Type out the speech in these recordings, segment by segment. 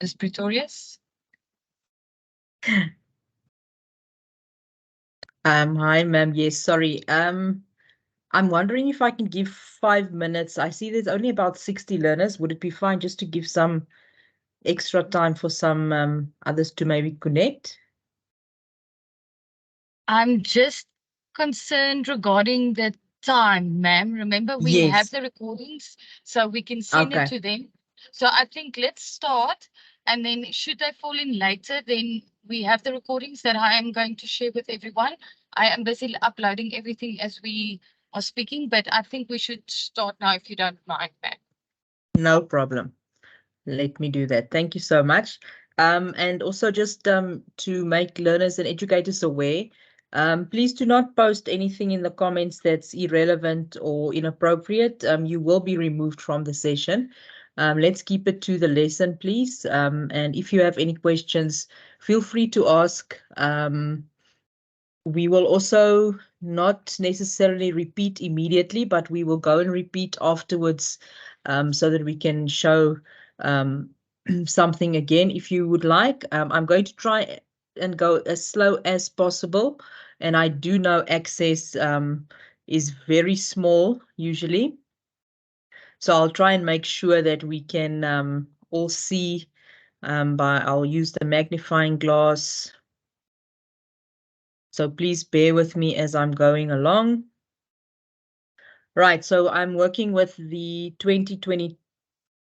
Ms. Pretorius? Hi, ma'am. Yes, sorry. I'm wondering if I can give 5 minutes. I see there's only about 60 learners. Would it be fine just to give some extra time for some others to maybe connect? I'm just concerned regarding the time, ma'am. Remember, we have Yes. the recordings, so we can send it Okay. to them. So I think let's start, and then should they fall in later, then we have the recordings that I am going to share with everyone. I am busy uploading everything as we are speaking, but I think we should start now if you don't mind, ma'am. No problem. Let me do that. Thank you so much. And also just to make learners and educators aware, please do not post anything in the comments that's irrelevant or inappropriate. You will be removed from the session. Let's keep it to the lesson, please. And if you have any questions, feel free to ask. We will also not necessarily repeat immediately, but we will go and repeat afterwards, so that we can show um, something again if you would like. I'm going to try and go as slow as possible. And I do know access is very small usually. So I'll try and make sure that we can all see I'll use the magnifying glass. So please bear with me as I'm going along. Right, so I'm working with the 2020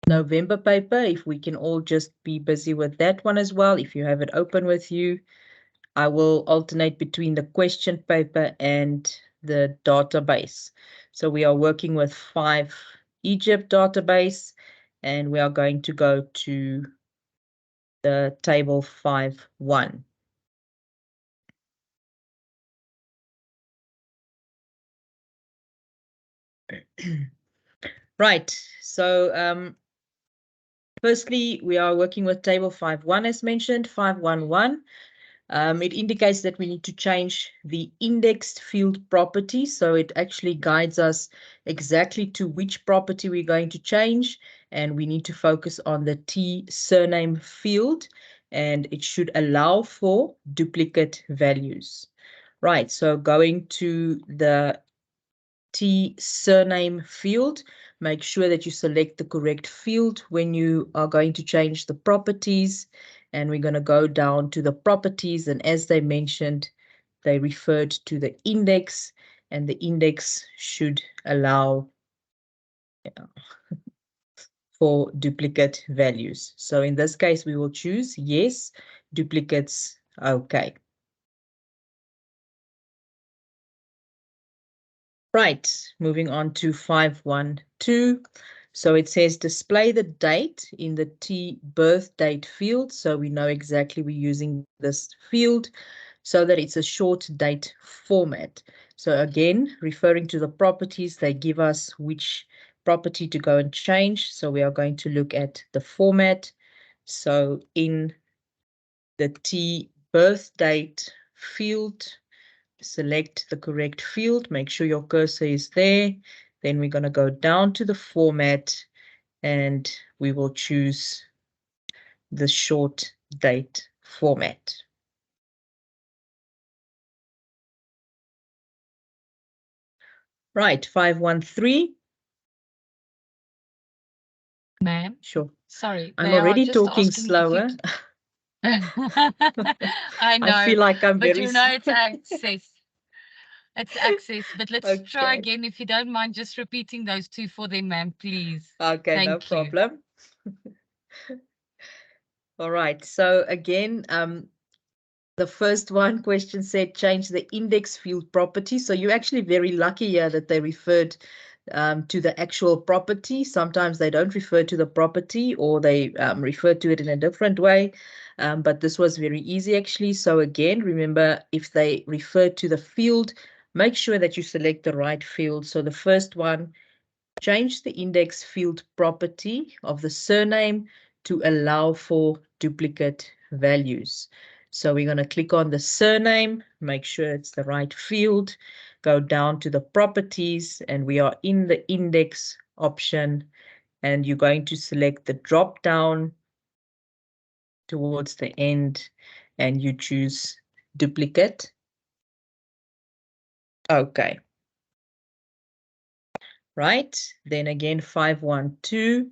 November paper. If we can all just be busy with that one as well. If you have it open with you, I will alternate between the question paper and the database. So we are working with 5 Egypt database, and we are going to go to the table 5.1. Right, so firstly, we are working with table 5.1 as mentioned, 5.1.1. It indicates that we need to change the indexed field property. So it actually guides us exactly to which property we're going to change. And we need to focus on the T surname field, and it should allow for duplicate values. Right, so going to the T surname field, make sure that you select the correct field when you are going to change the properties. And we're going to go down to the properties. And as they mentioned, they referred to the index, and the index should allow for duplicate values. So in this case, we will choose yes, duplicates, okay. Right, moving on to 5.1.2. So it says display the date in the T birth date field. So we know exactly we're using this field so that it's a short date format. So again, referring to the properties, they give us which property to go and change. So we are going to look at the format. So in the T birth date field, select the correct field, make sure your cursor is there. Then we're going to go down to the format, and we will choose the short date format. Right, 5.1.3. Ma'am, Sure. sorry, I'm they are already just talking asking if you. slower. I I know, feel like I'm but very you know, it's slow. access. It's access. But let's try Okay. again. If you don't mind just repeating those two for them, ma'am, please. Okay, no Thank you. problem. All right. So again, the first one question said change the index field property. So you're actually very lucky here that they referred to the actual property. Sometimes they don't refer to the property, or they refer to it in a different way. But this was very easy actually. So again, remember, if they refer to the field, make sure that you select the right field. So the first one, change the index field property of the surname to allow for duplicate values. So we're going to click on the surname, make sure it's the right field, go down to the properties, and we are in the index option, and you're going to select the drop down towards the end and you choose duplicate. Okay. Right, then again 512,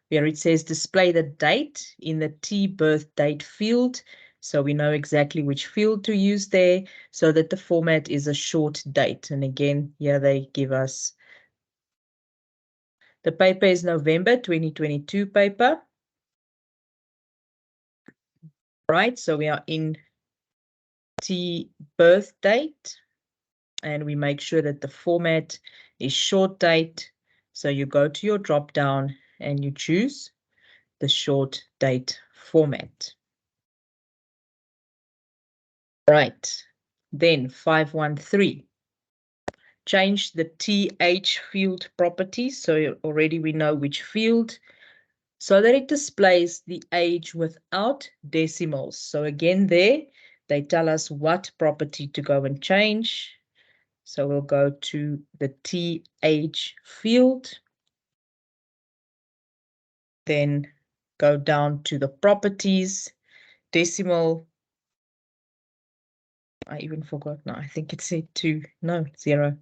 where it says display the date in the T birth date field. So we know exactly which field to use there so that the format is a short date. And again, here they give us the paper is November 2022 paper. Right, so we are in T birth date and we make sure that the format is short date. So you go to your drop down and you choose the short date format. Right, then 513. Change the TH field property. So already we know which field, so that it displays the age without decimals. So again there, they tell us what property to go and change. So we'll go to the TH field, then go down to the properties, decimal. I even forgot now. I think it said 2. No, 0.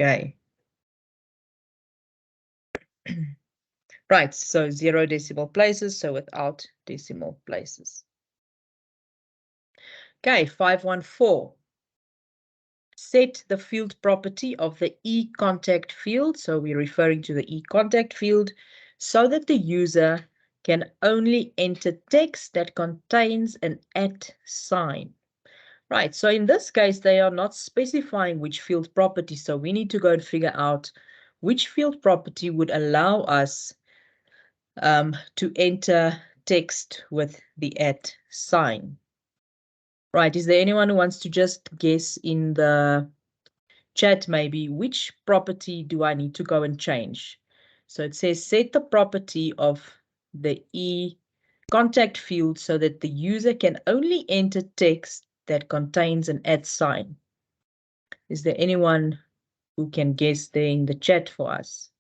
Okay. Right, so 0 decimal places, so without decimal places. Okay, 514. Set the field property of the e-contact field, so we're referring to the e-contact field, so that the user can only enter text that contains an @ sign. Right, so in this case, they are not specifying which field property, so we need to go and figure out which field property would allow us to enter text with the @ sign. Right, is there anyone who wants to just guess in the chat maybe which property do I need to go and change? So it says set the property of the e-contact field so that the user can only enter text that contains an @ sign. Is there anyone who can guess there in the chat for us?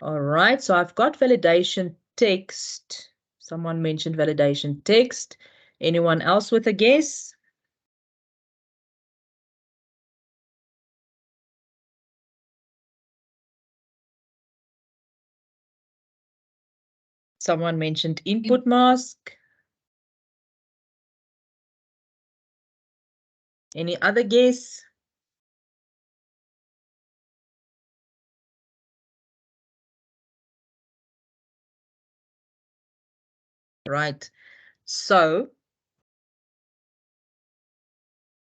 All right, so I've got validation text. Someone mentioned validation text. Anyone else with a guess? Someone mentioned input mask. Any other guess? Right. So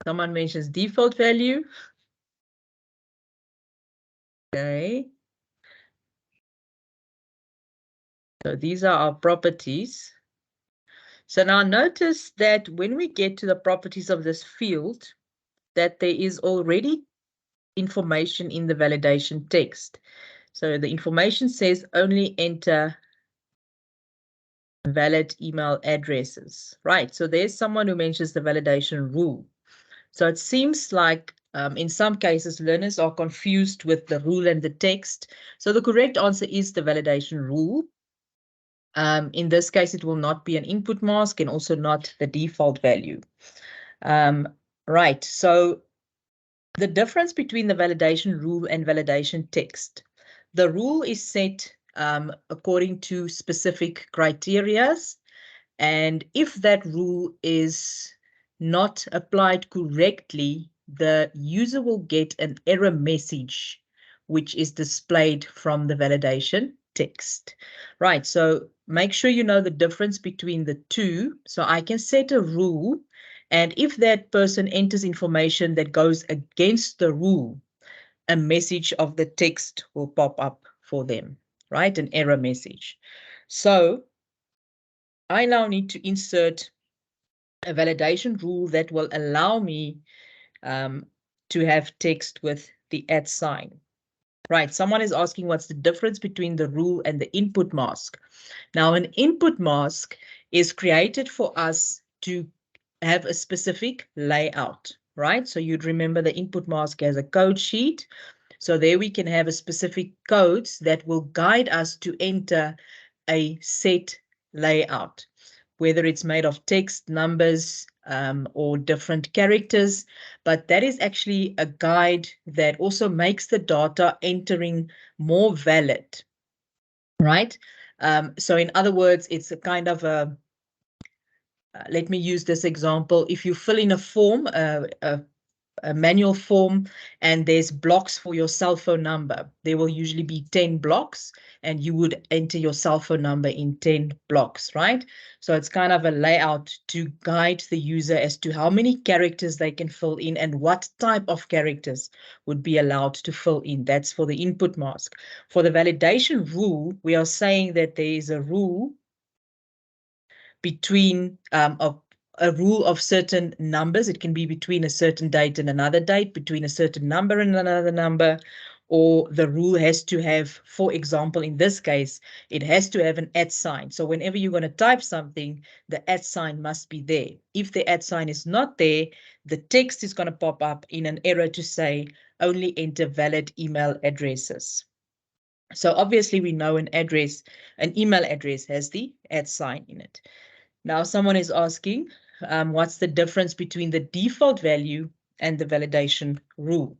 someone mentions default value. Okay. So these are our properties. So now notice that when we get to the properties of this field, that there is already information in the validation text. So the information says only enter valid email addresses. Right. So there's someone who mentions the validation rule. So it seems like in some cases, learners are confused with the rule and the text. So the correct answer is the validation rule. In this case, it will not be an input mask and also not the default value. Right, so the difference between the validation rule and validation text. The rule is set according to specific criteria. And if that rule is not applied correctly, the user will get an error message, which is displayed from the validation text. Right, so make sure you know the difference between the two. So I can set a rule, and if that person enters information that goes against the rule, a message of the text will pop up for them, right? An error message. So I now need to insert a validation rule that will allow me to have text with the @ sign. Right, someone is asking what's the difference between the rule and the input mask. Now, an input mask is created for us to have a specific layout, right? So you'd remember the input mask as a code sheet. So there we can have a specific codes that will guide us to enter a set layout, whether it's made of text, numbers, or different characters. But that is actually a guide that also makes the data entering more valid, right? So in other words, it's a kind of a, let me use this example. If you fill in a form, a manual form, and there's blocks for your cell phone number, there will usually be 10 blocks, and you would enter your cell phone number in 10 blocks, right? So it's kind of a layout to guide the user as to how many characters they can fill in and what type of characters would be allowed to fill in. That's for the input mask. For the validation rule, we are saying that there is a rule between a rule of certain numbers. It can be between a certain date and another date, between a certain number and another number, or the rule has to have, for example, in this case, it has to have an @ sign. So whenever you're going to type something, the @ sign must be there. If the @ sign is not there, the text is going to pop up in an error to say, only enter valid email addresses. So obviously we know an email address has the @ sign in it. Now someone is asking, what's the difference between the default value and the validation rule?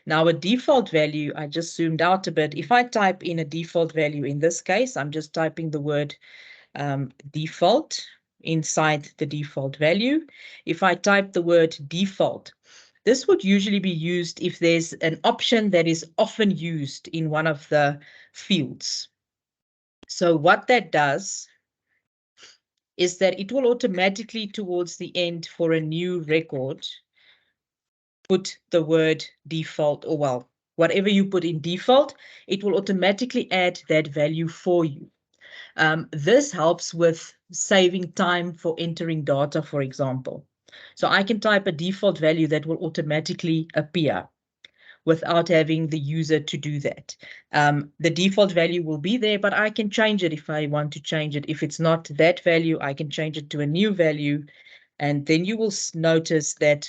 Now a default value, I just zoomed out a bit. If I type in a default value, in this case, I'm just typing the word default inside the default value. If I type the word default, this would usually be used if there's an option that is often used in one of the fields. So what that does is that it will automatically, towards the end for a new record, put the word default, or well, whatever you put in default, it will automatically add that value for you. This helps with saving time for entering data, for example. So I can type a default value that will automatically appear without having the user to do that. The default value will be there, but I can change it if I want to change it. If it's not that value, I can change it to a new value. And then you will notice that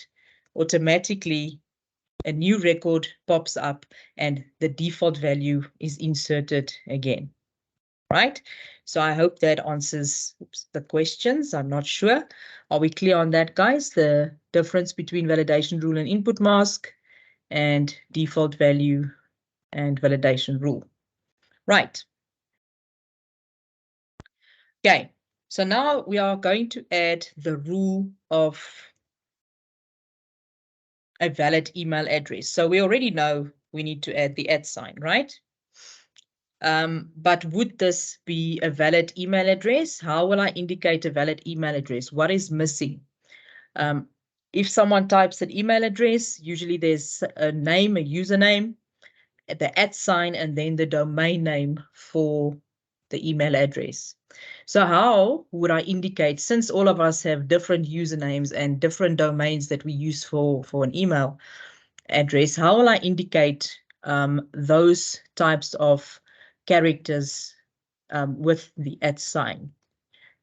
automatically a new record pops up and the default value is inserted again, right? So I hope that answers the questions. I'm not sure. Are we clear on that, guys? The difference between validation rule and input mask, and default value and validation rule. Right. Okay, so now we are going to add the rule of a valid email address. So we already know we need to add the @ sign, right? But would this be a valid email address? How will I indicate a valid email address? What is missing? If someone types an email address, usually there's a name, a username, the @ sign, and then the domain name for the email address. So how would I indicate, since all of us have different usernames and different domains that we use for an email address, how will I indicate those types of characters with the @ sign?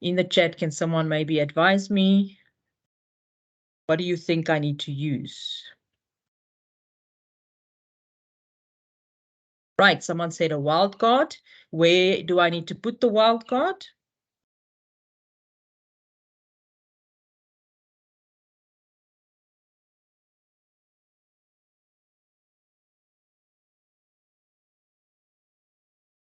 In the chat, can someone maybe advise me? What do you think I need to use? Right, someone said a wildcard. Where do I need to put the wildcard?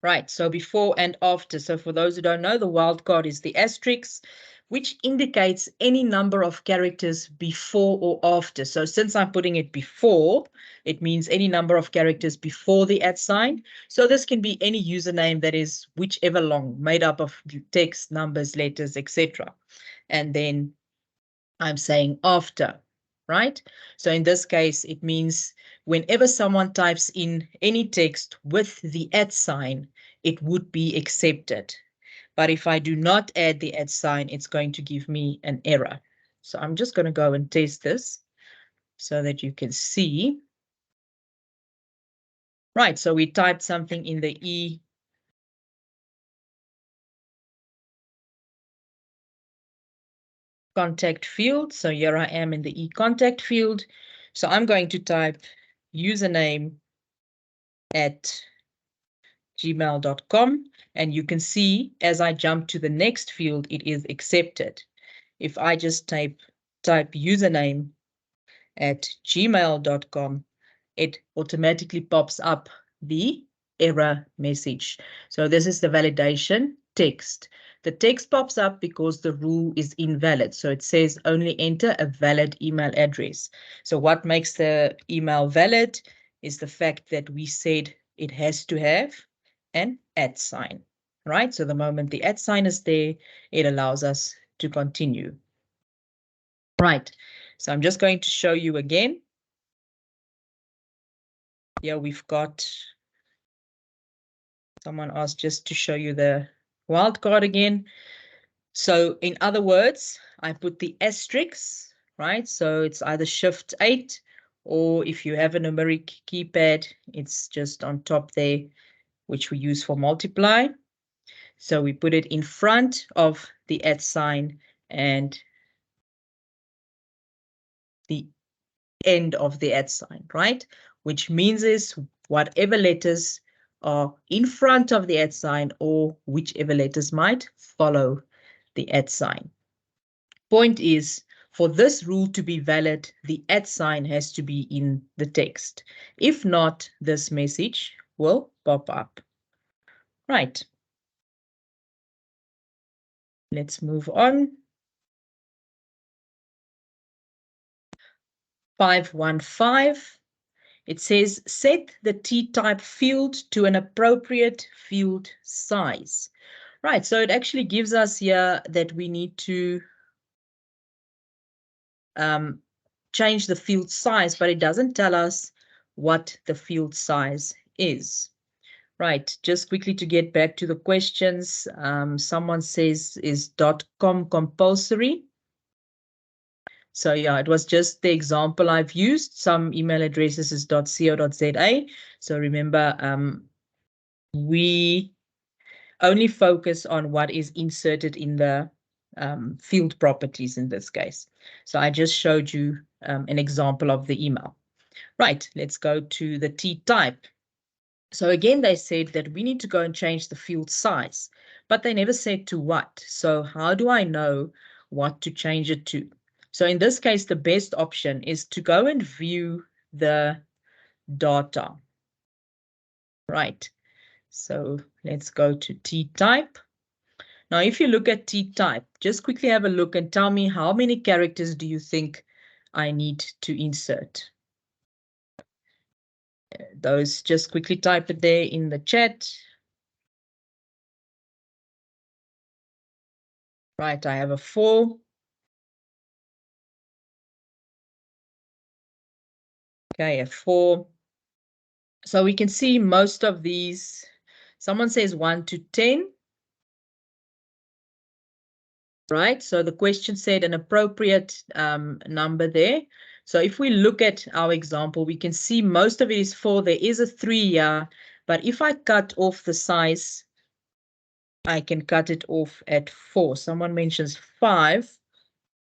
Right, so before and after. So for those who don't know, the wildcard is the asterisk, which indicates any number of characters before or after. So since I'm putting it before, it means any number of characters before the @ sign. So this can be any username that is whichever long, made up of text, numbers, letters, etc. And then I'm saying after, right? So in this case, it means whenever someone types in any text with the @ sign, it would be accepted. But if I do not add the @ sign, it's going to give me an error. So I'm just going to go and test this so that you can see. Right, so we typed something in the E contact field. So here I am in the E contact field. So I'm going to type username gmail.com. And you can see as I jump to the next field, it is accepted. If I just type username at gmail.com, it automatically pops up the error message. So this is the validation text. The text pops up because the rule is invalid. So it says only enter a valid email address. So what makes the email valid is the fact that we said it has to have an @ sign, right? So the moment the @ sign is there, it allows us to continue. Right, so I'm just going to show you again. Here we've got, someone asked just to show you the wildcard again. So in other words, I put the asterisk, right? So it's either Shift 8, or if you have a numeric keypad, it's just on top there, which we use for multiply. So we put it in front of the @ sign and the end of the @ sign, right? Which means is whatever letters are in front of the @ sign or whichever letters might follow the @ sign. Point is, for this rule to be valid, the @ sign has to be in the text. If not, this message will pop up. Right. Let's move on. 515. It says set the T-type field to an appropriate field size. Right, so it actually gives us here that we need to change the field size, but it doesn't tell us what the field size is. Right, just quickly to get back to the questions. Someone says, is .com compulsory? So yeah, it was just the example I've used. Some email addresses is .co.za. So remember, we only focus on what is inserted in the field properties in this case. So I just showed you an example of the email. Right, let's go to the T-type. So again, they said that we need to go and change the field size, but they never said to what. So how do I know what to change it to? So in this case, the best option is to go and view the data. Right, so let's go to T-type. Now, if you look at T-type, just quickly have a look and tell me how many characters do you think I need to insert? Those, just quickly type it there in the chat. Right, I have a 4. Okay, a 4. So we can see most of these. Someone says 1 to 10. Right, so the question said an appropriate number there. So if we look at our example, we can see most of it is 4. There is a 3 here, but if I cut off the size, I can cut it off at 4. Someone mentions 5.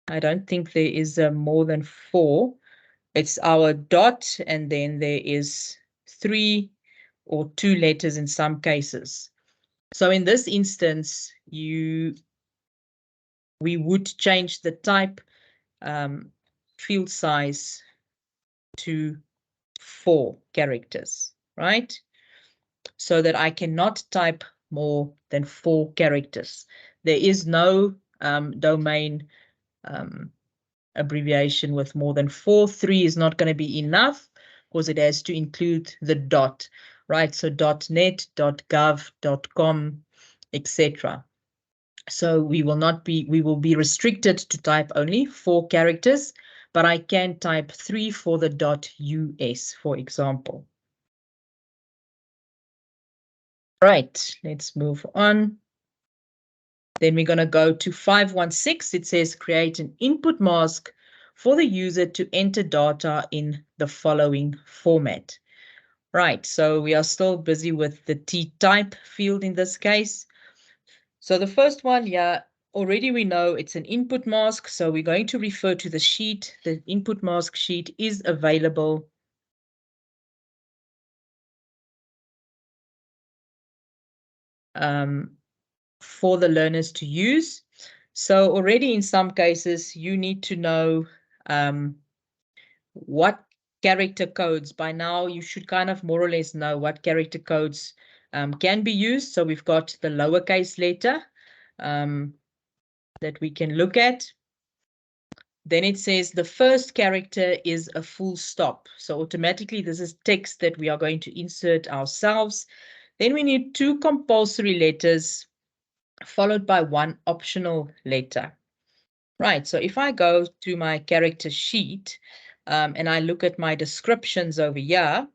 I don't think there is more than 4. It's our dot, and then there is 3 or 2 letters in some cases. So in this instance, we would change the type field size to 4 characters, right? So that I cannot type more than 4 characters. There is no domain abbreviation with more than 4. 3 is not going to be enough because it has to include the dot, right? So .net, .gov, .com, etc. So we will be restricted to type only 4 characters, but I can type 3 for the .us, for example. Right, let's move on. Then we're going to go to 516. It says create an input mask for the user to enter data in the following format. Right, so we are still busy with the T-type field in this case. So the first one, yeah, already we know it's an input mask. So we're going to refer to the sheet. The input mask sheet is available for the learners to use. So already in some cases, you need to know what character codes. By now, you should kind of more or less know what character codes can be used. So we've got the lowercase letter that we can look at. Then it says the first character is a full stop. So automatically, this is text that we are going to insert ourselves. Then we need 2 compulsory letters followed by 1 optional letter. Right, so if I go to my character sheet and I look at my descriptions over here,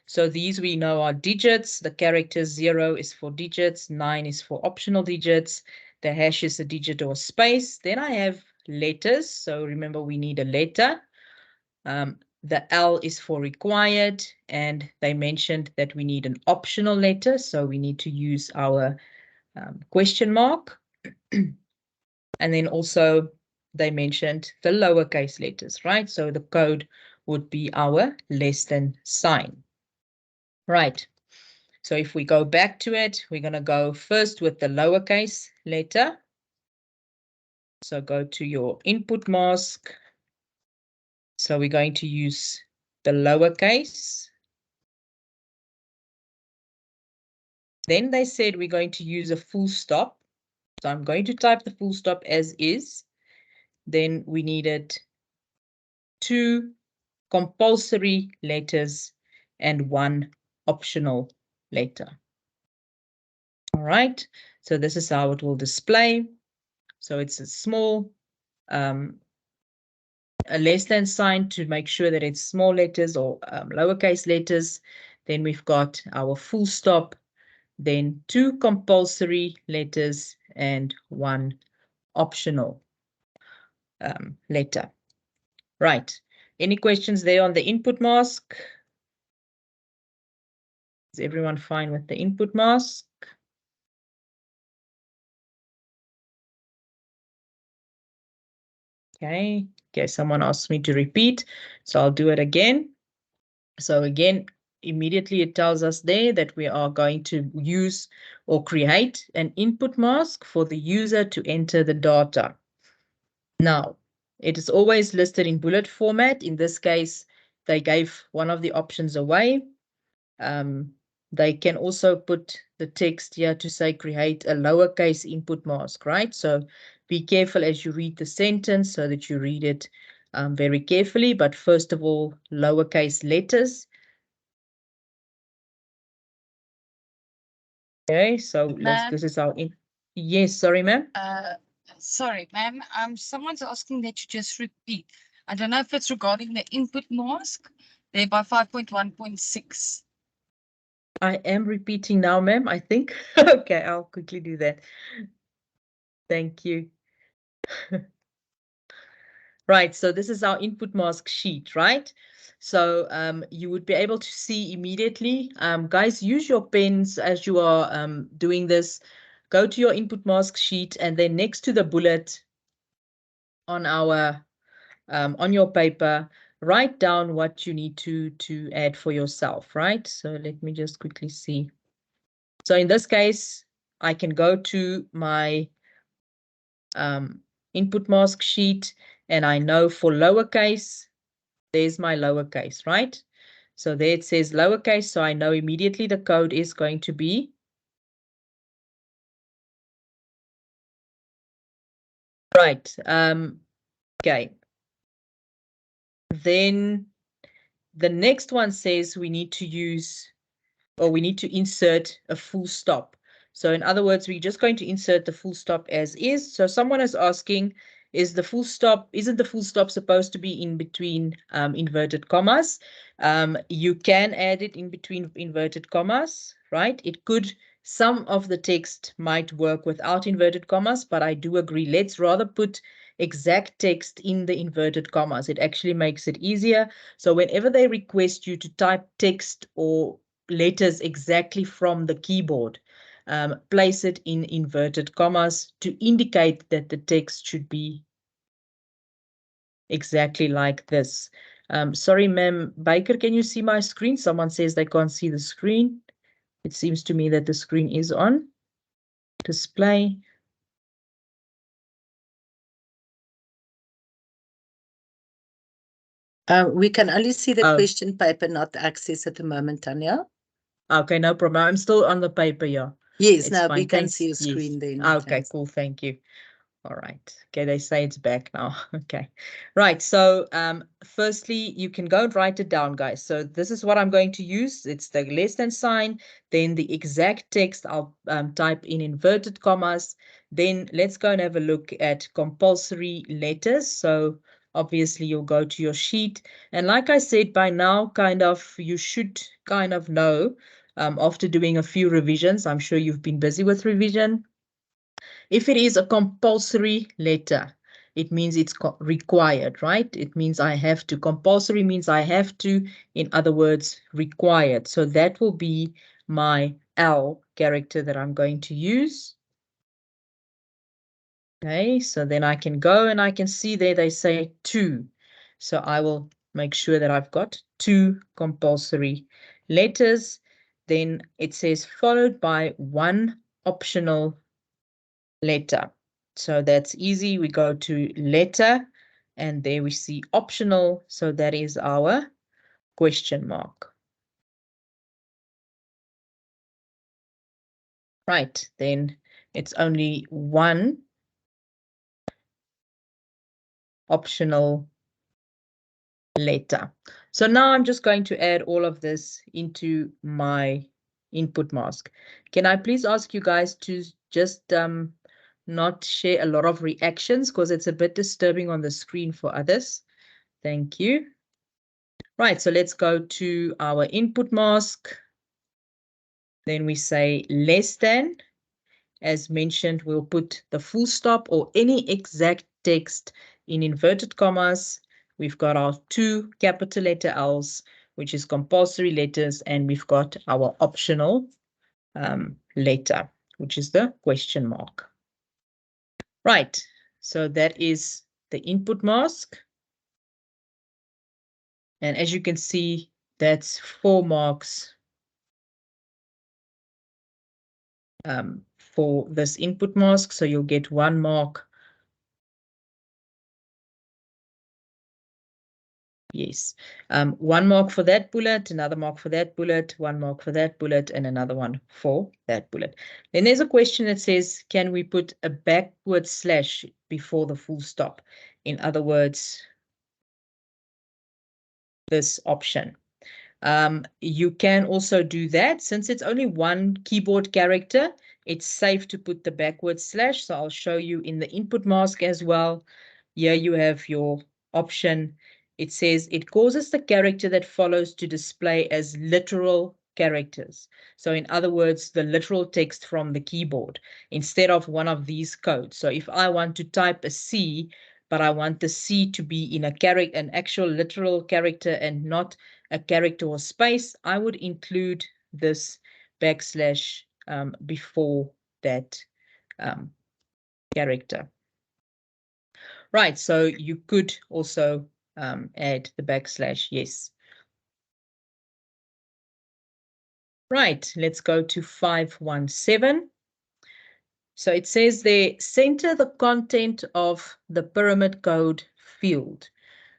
so these we know are digits. The character 0 is for digits, 9 is for optional digits, the hash is a digit or a space. Then I have letters, so remember we need a letter. The L is for required, and they mentioned that we need an optional letter, so we need to use our question mark. And then also they mentioned the lowercase letters, right? So the code would be our less than sign. Right. So if we go back to it, we're going to go first with the lowercase letter. So go to your input mask. So we're going to use the lowercase. Then they said we're going to use a full stop. So I'm going to type the full stop as is. Then we needed 2 compulsory letters and 1 optional letter. All right, so this is how it will display. So it's a small, a less than sign to make sure that it's small letters or lowercase letters. Then we've got our full stop, then 2 compulsory letters and 1 optional letter. Right. Any questions there on the input mask? Is everyone fine with the input mask? Okay, someone asked me to repeat, so I'll do it again. So again, immediately it tells us there that we are going to use or create an input mask for the user to enter the data. Now, it is always listed in bullet format. In this case, they gave one of the options away. They can also put the text here to say create a lowercase input mask, right? So be careful as you read the sentence so that you read it very carefully. But first of all, lowercase letters. Okay, so this is our yes, sorry, ma'am. Sorry, ma'am. Someone's asking that you just repeat. I don't know if it's regarding the input mask. They're by 5.1.6. I am repeating now, ma'am, I think. Okay, I'll quickly do that. Thank you. Right, so this is our input mask sheet, right? So you would be able to see immediately. Guys, use your pens as you are doing this. Go to your input mask sheet, and then next to the bullet on our on your paper, write down what you need to add for yourself, right? So let me just quickly see. So in this case, I can go to my input mask sheet, and I know for lowercase, there's my lowercase, right? So there it says lowercase, so I know immediately the code is going to be right. Okay. Then the next one says we need to use, or we need to insert a full stop. So in other words, we're just going to insert the full stop as is. So someone is asking, isn't the full stop supposed to be in between inverted commas? You can add it in between inverted commas, right? It could, some of the text might work without inverted commas, but I do agree, let's rather put exact text in the inverted commas. It actually makes it easier. So whenever they request you to type text or letters exactly from the keyboard, place it in inverted commas to indicate that the text should be exactly like this. Sorry, ma'am. Baker, can you see my screen? Someone says they can't see the screen. It seems to me that the screen is on. display. We can only see the Oh. question paper, not the access at the moment, Tanya. Okay, no problem. I'm still on the paper, yeah. Yes, It's no, fine. we can Thanks. see your Yes. screen then. Okay, Thanks. cool. Thank you. All right. Okay, they say it's back now. Okay. Right. So firstly, you can go and write it down, guys. So this is what I'm going to use. It's the less than sign, then the exact text I'll type in inverted commas. Then let's go and have a look at compulsory letters. So obviously you'll go to your sheet. And like I said, by now, you should kind of know after doing a few revisions. I'm sure you've been busy with revision. If it is a compulsory letter, it means it's required, right? It means I have to. Compulsory means I have to. In other words, required. So that will be my L character that I'm going to use. Okay, so then I can go and I can see there they say 2. So I will make sure that I've got 2 compulsory letters. Then it says followed by 1 optional letter. So that's easy. We go to letter and there we see optional. So that is our question mark. Right, then it's only 1 optional letter. So now I'm just going to add all of this into my input mask. Can I please ask you guys to just not share a lot of reactions because it's a bit disturbing on the screen for others. Thank you. Right, so let's go to our input mask. Then we say less than. As mentioned, we'll put the full stop or any exact text in inverted commas. We've got our 2 capital letter L's, which is compulsory letters, and we've got our optional letter, which is the question mark. Right, so that is the input mask. And as you can see, that's 4 marks for this input mask. So you'll get 1 mark. Yes. 1 mark for that bullet, another mark for that bullet, 1 mark for that bullet, and another one for that bullet. Then there's a question that says, can we put a backward slash before the full stop? In other words, this option. You can also do that. Since it's only 1 keyboard character, it's safe to put the backward slash. So I'll show you in the input mask as well. Here you have your option. It says it causes the character that follows to display as literal characters. So in other words, the literal text from the keyboard instead of one of these codes. So if I want to type a C, but I want the C to be in an actual literal character and not a character or space, I would include this backslash before that character. Right, so you could also add the backslash, yes. Right, let's go to 517. So it says there, center the content of the pyramid code field.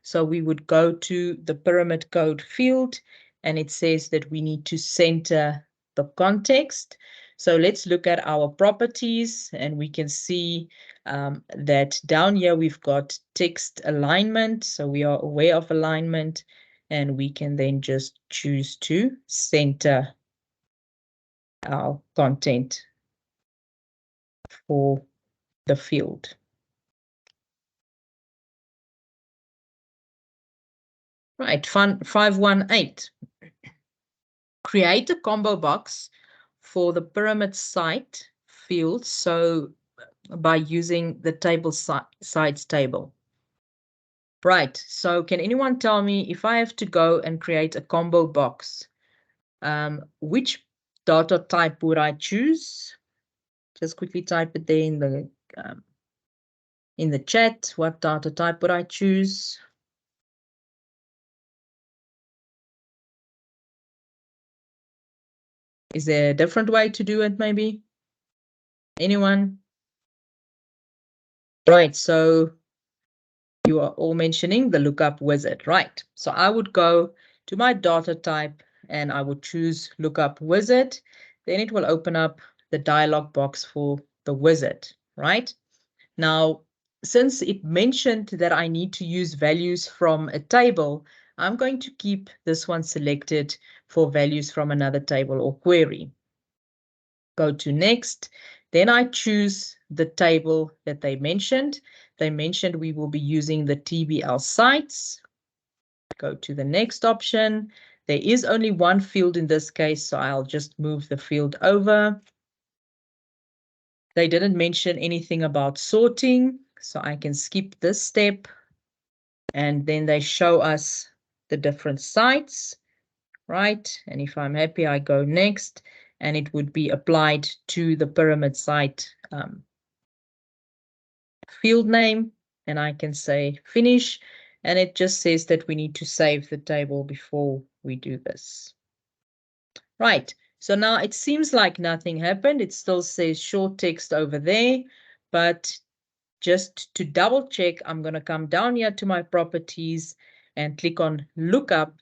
So we would go to the pyramid code field and it says that we need to center the context. So let's look at our properties and we can see that down here we've got text alignment. So we are aware of alignment and we can then just choose to center our content for the field. Right, 518. Create a combo box for the pyramid site field. So by using the table sites table. Right, so can anyone tell me if I have to go and create a combo box, which data type would I choose? Just quickly type it there in the chat. What data type would I choose? Is there a different way to do it maybe? Anyone? Right, so you are all mentioning the lookup wizard, right? So I would go to my data type and I would choose lookup wizard. Then it will open up the dialog box for the wizard, right? Now, since it mentioned that I need to use values from a table, I'm going to keep this one selected for values from another table or query. Go to next. Then I choose the table that they mentioned. They mentioned we will be using the TBL sites. Go to the next option. There is only one field in this case, so I'll just move the field over. They didn't mention anything about sorting, so I can skip this step. And then they show us the different sites, right? And if I'm happy, I go next, and it would be applied to the pyramid site field name, and I can say finish, and it just says that we need to save the table before we do this. Right, so now it seems like nothing happened. It still says short text over there, but just to double check, I'm going to come down here to my properties and click on lookup.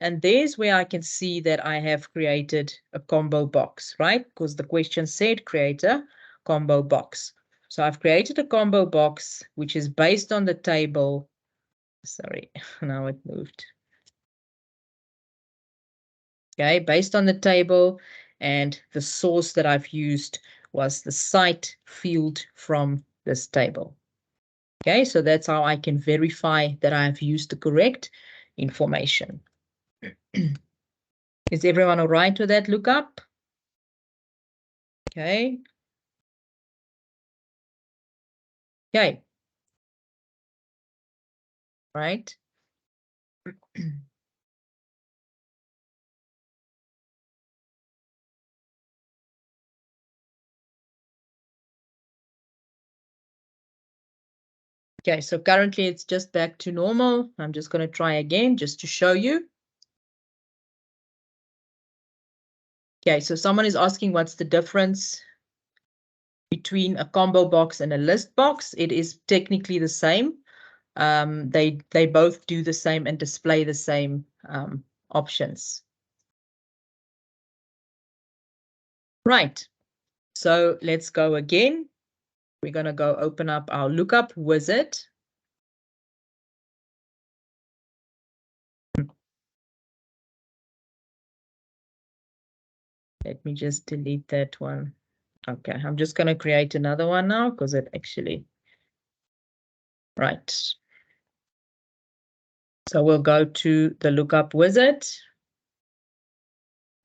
And there's where I can see that I have created a combo box, right? Because the question said create a combo box. So I've created a combo box, which is based on the table. Sorry, now it moved. Okay, based on the table, and the source that I've used was the site field from this table. Okay, so that's how I can verify that I've used the correct information. Is everyone all right with that lookup? Okay. Okay. Right. Okay, so currently it's just back to normal. I'm just going to try again just to show you. Okay, so someone is asking what's the difference between a combo box and a list box. It is technically the same. They both do the same and display the same options. Right, so let's go again. We're going to go open up our lookup wizard. Let me just delete that one. Okay, I'm just going to create another one now because it actually, right. So we'll go to the lookup wizard.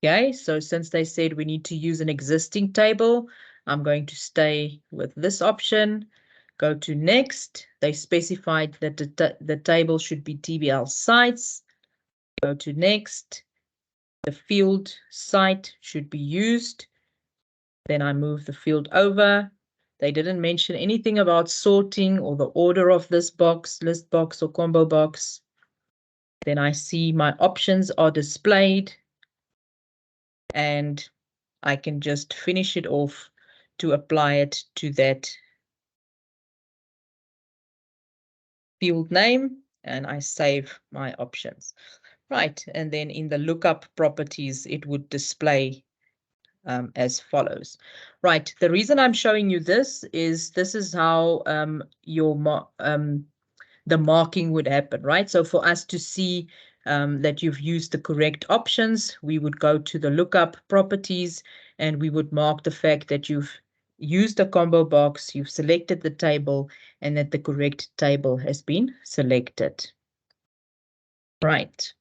Okay, so since they said we need to use an existing table, I'm going to stay with this option. Go to next. They specified that the table should be TBL sites. Go to next. The field site should be used. Then I move the field over. They didn't mention anything about sorting or the order of this box, list box or combo box. Then I see my options are displayed, and I can just finish it off to apply it to that field name, and I save my options. Right, and then in the lookup properties, it would display as follows. Right, the reason I'm showing you this is how the marking would happen, right? So for us to see that you've used the correct options, we would go to the lookup properties and we would mark the fact that you've used the combo box, you've selected the table, and that the correct table has been selected. Right.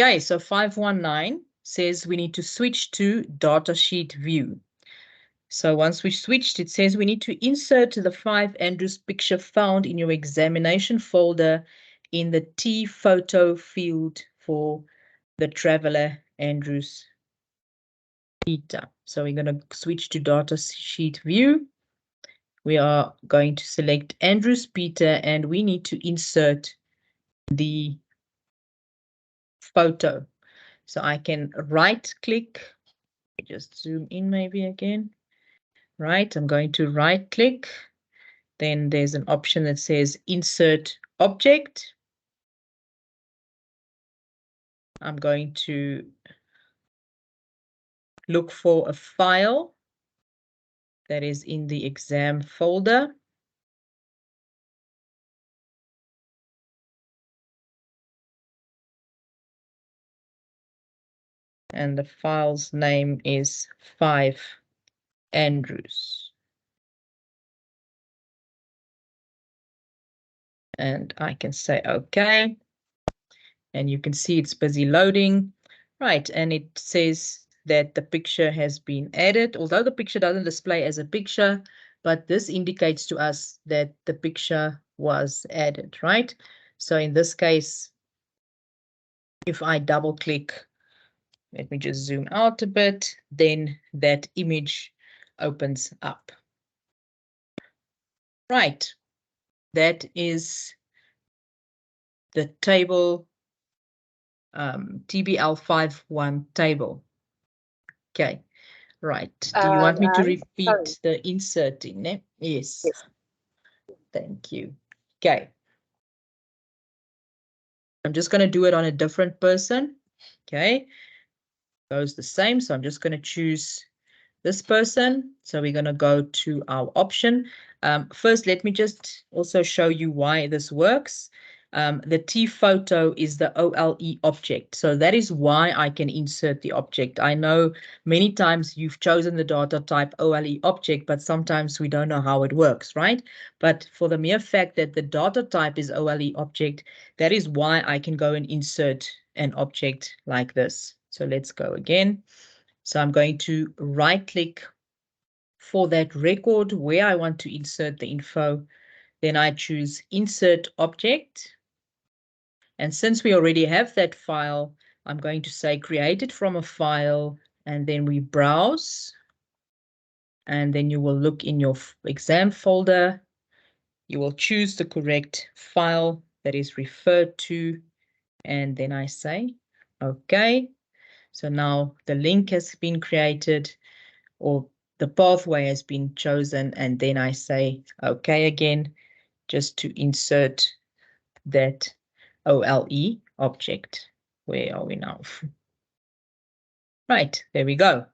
Okay, so 519 says we need to switch to datasheet view. So once we switched, it says we need to insert the 5 Andrews picture found in your examination folder in the T photo field for the traveler Andrews Peter. So we're going to switch to data sheet view. We are going to select Andrews Peter and we need to insert the photo. So I can right click, just zoom in maybe again. Right, I'm going to right click. Then there's an option that says insert object. I'm going to look for a file that is in the exam folder. And the file's name is 5 Andrews. And I can say OK. And you can see it's busy loading. Right, and it says that the picture has been added, although the picture doesn't display as a picture, but this indicates to us that the picture was added, right? So in this case, if I double click, let me just zoom out a bit, then that image opens up. Right, that is the table, TBL51 table. Okay, right. Do you want me to repeat the inserting? Eh? Yes. Yes. Thank you. Okay. I'm just going to do it on a different person. Okay. Goes the same. So I'm just going to choose this person. So we're going to go to our option. First, let me just also show you why this works. The T photo is the OLE object. So that is why I can insert the object. I know many times you've chosen the data type OLE object, but sometimes we don't know how it works, right? But for the mere fact that the data type is OLE object, that is why I can go and insert an object like this. So let's go again. So I'm going to right click for that record where I want to insert the info. Then I choose insert object. And since we already have that file, I'm going to say create it from a file, and then we browse. And then you will look in your exam folder. You will choose the correct file that is referred to. And then I say, OK. So now the link has been created, or the pathway has been chosen, and then I say OK again, just to insert that OLE object. Where are we now? Right, there we go.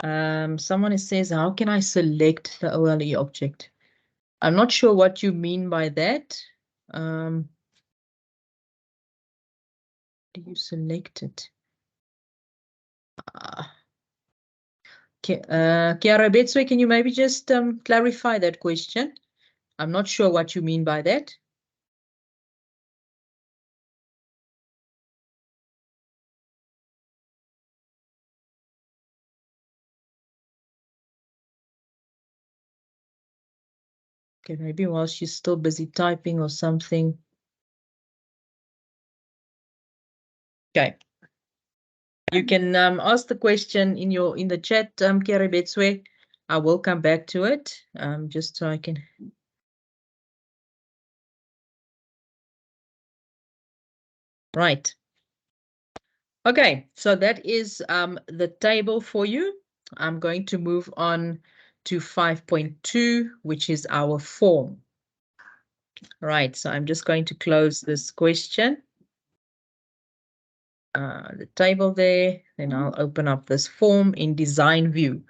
Someone says, how can I select the OLE object? I'm not sure what you mean by that. Do you select it? Chiara Betswe, can you maybe just clarify that question? I'm not sure what you mean by that. Okay, maybe while she's still busy typing or something. Okay. You can ask the question in the chat, Chiara Betswe. I will come back to it, just so I can. Right. Okay, so that is the table for you. I'm going to move on to 5.2, which is our form. Right, so I'm just going to close this question. The table there, then I'll open up this form in design view.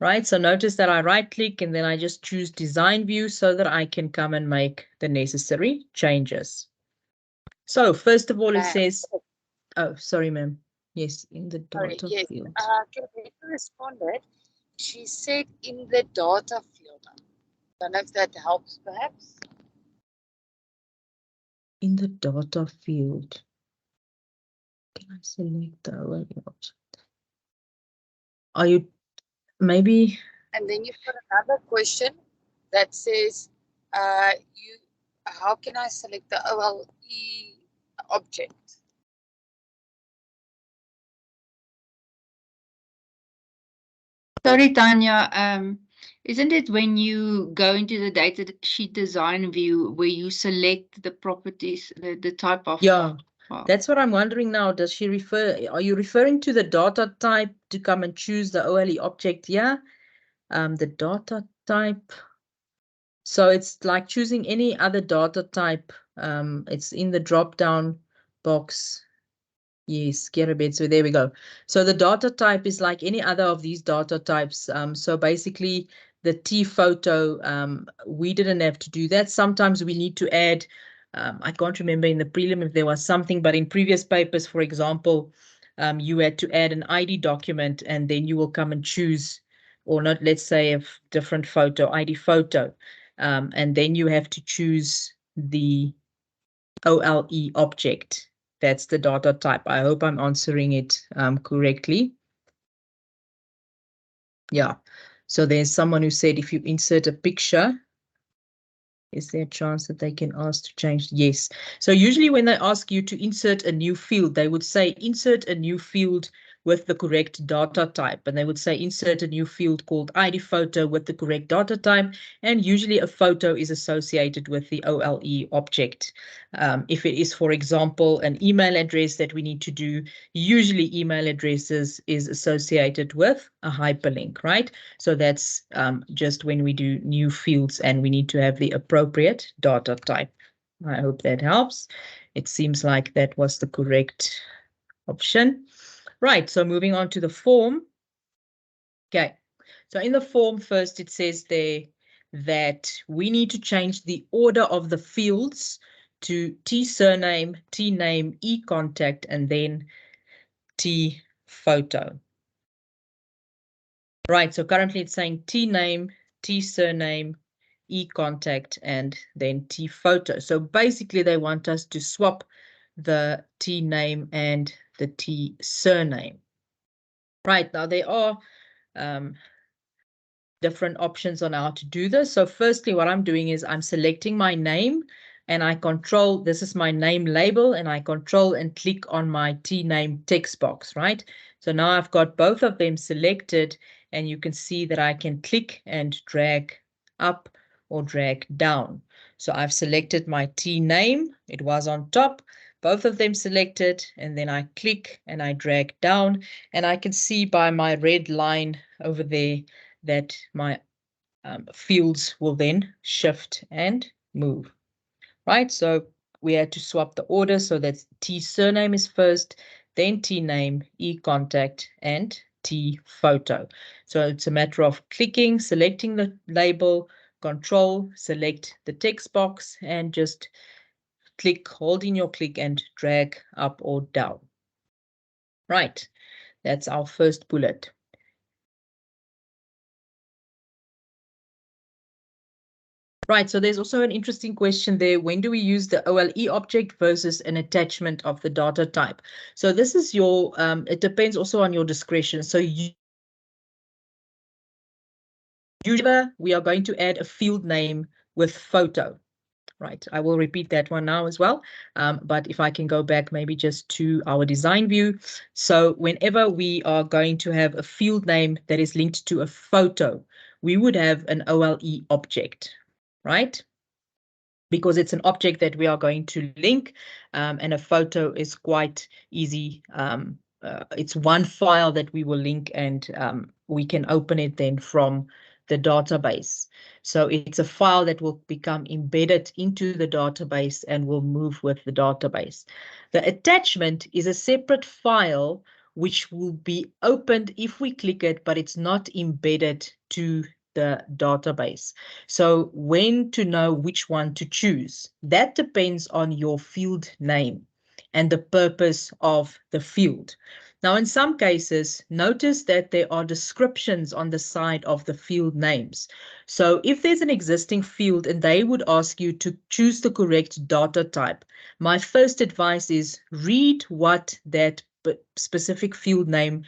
Right, so notice that I right click and then I just choose design view so that I can come and make the necessary changes. So first of all, it says, oh, sorry, ma'am. Yes, in the data field. Kevin responded. She said in the data field. I don't know if that helps, perhaps. In the data field. Can I select the OLE object? Are you maybe? And then you've got another question that says, how can I select the OLE object? Sorry, Tanya. Isn't it when you go into the data sheet design view where you select the properties, the type of Yeah, file? that's what I'm wondering now. Does she refer, are you referring to the data type to come and choose the OLE object here? The data type. So it's like choosing any other data type. It's in the drop-down box. Yes, get a bit. So there we go. So the data type is like any other of these data types. So basically the T photo, we didn't have to do that. Sometimes we need to add, I can't remember in the prelim if there was something, but in previous papers, for example, you had to add an ID document and then you will come and choose, or not, let's say a different photo, ID photo. And then you have to choose the OLE object. That's the data type. I hope I'm answering it correctly. Yeah. So there's someone who said if you insert a picture, is there a chance that they can ask to change? Yes. So usually when they ask you to insert a new field, they would say insert a new field with the correct data type. And they would say insert a new field called ID photo with the correct data type. And usually a photo is associated with the OLE object. If it is, for example, an email address that we need to do, usually email addresses is associated with a hyperlink, right? So that's just when we do new fields and we need to have the appropriate data type. I hope that helps. It seems like that was the correct option. Right, so moving on to the form. Okay, so in the form first, it says there that we need to change the order of the fields to T surname, T name, E contact, and then T photo. Right, so currently it's saying T name, T surname, E contact, and then T photo. So basically they want us to swap the T name and the T surname. Right, now there are different options on how to do this. So firstly, what I'm doing is I'm selecting my name and I control, this is my name label, and I control and click on my T name text box, right? So now I've got both of them selected and you can see that I can click and drag up or drag down. So I've selected my T name, it was on top, both of them selected, and then I click and I drag down, and I can see by my red line over there that my fields will then shift and move, right? So we had to swap the order, so that T surname is first, then T name, E contact, and T photo. So it's a matter of clicking, selecting the label, control, select the text box, and just click, holding your click and drag up or down. Right, that's our first bullet. Right, so there's also an interesting question there. When do we use the OLE object versus an attachment of the data type? So this is your, it depends also on your discretion. So usually we are going to add a field name with photo. Right, I will repeat that one now as well. But if I can go back maybe just to our design view. So whenever we are going to have a field name that is linked to a photo, we would have an OLE object, right? Because it's an object that we are going to link, and a photo is quite easy. It's one file that we will link, and we can open it then from the database. So it's a file that will become embedded into the database and will move with the database. The attachment is a separate file which will be opened if we click it, but it's not embedded to the database. So when to know which one to choose, that depends on your field name and the purpose of the field. Now, in some cases, notice that there are descriptions on the side of the field names. So if there's an existing field and they would ask you to choose the correct data type, my first advice is read what that specific field name,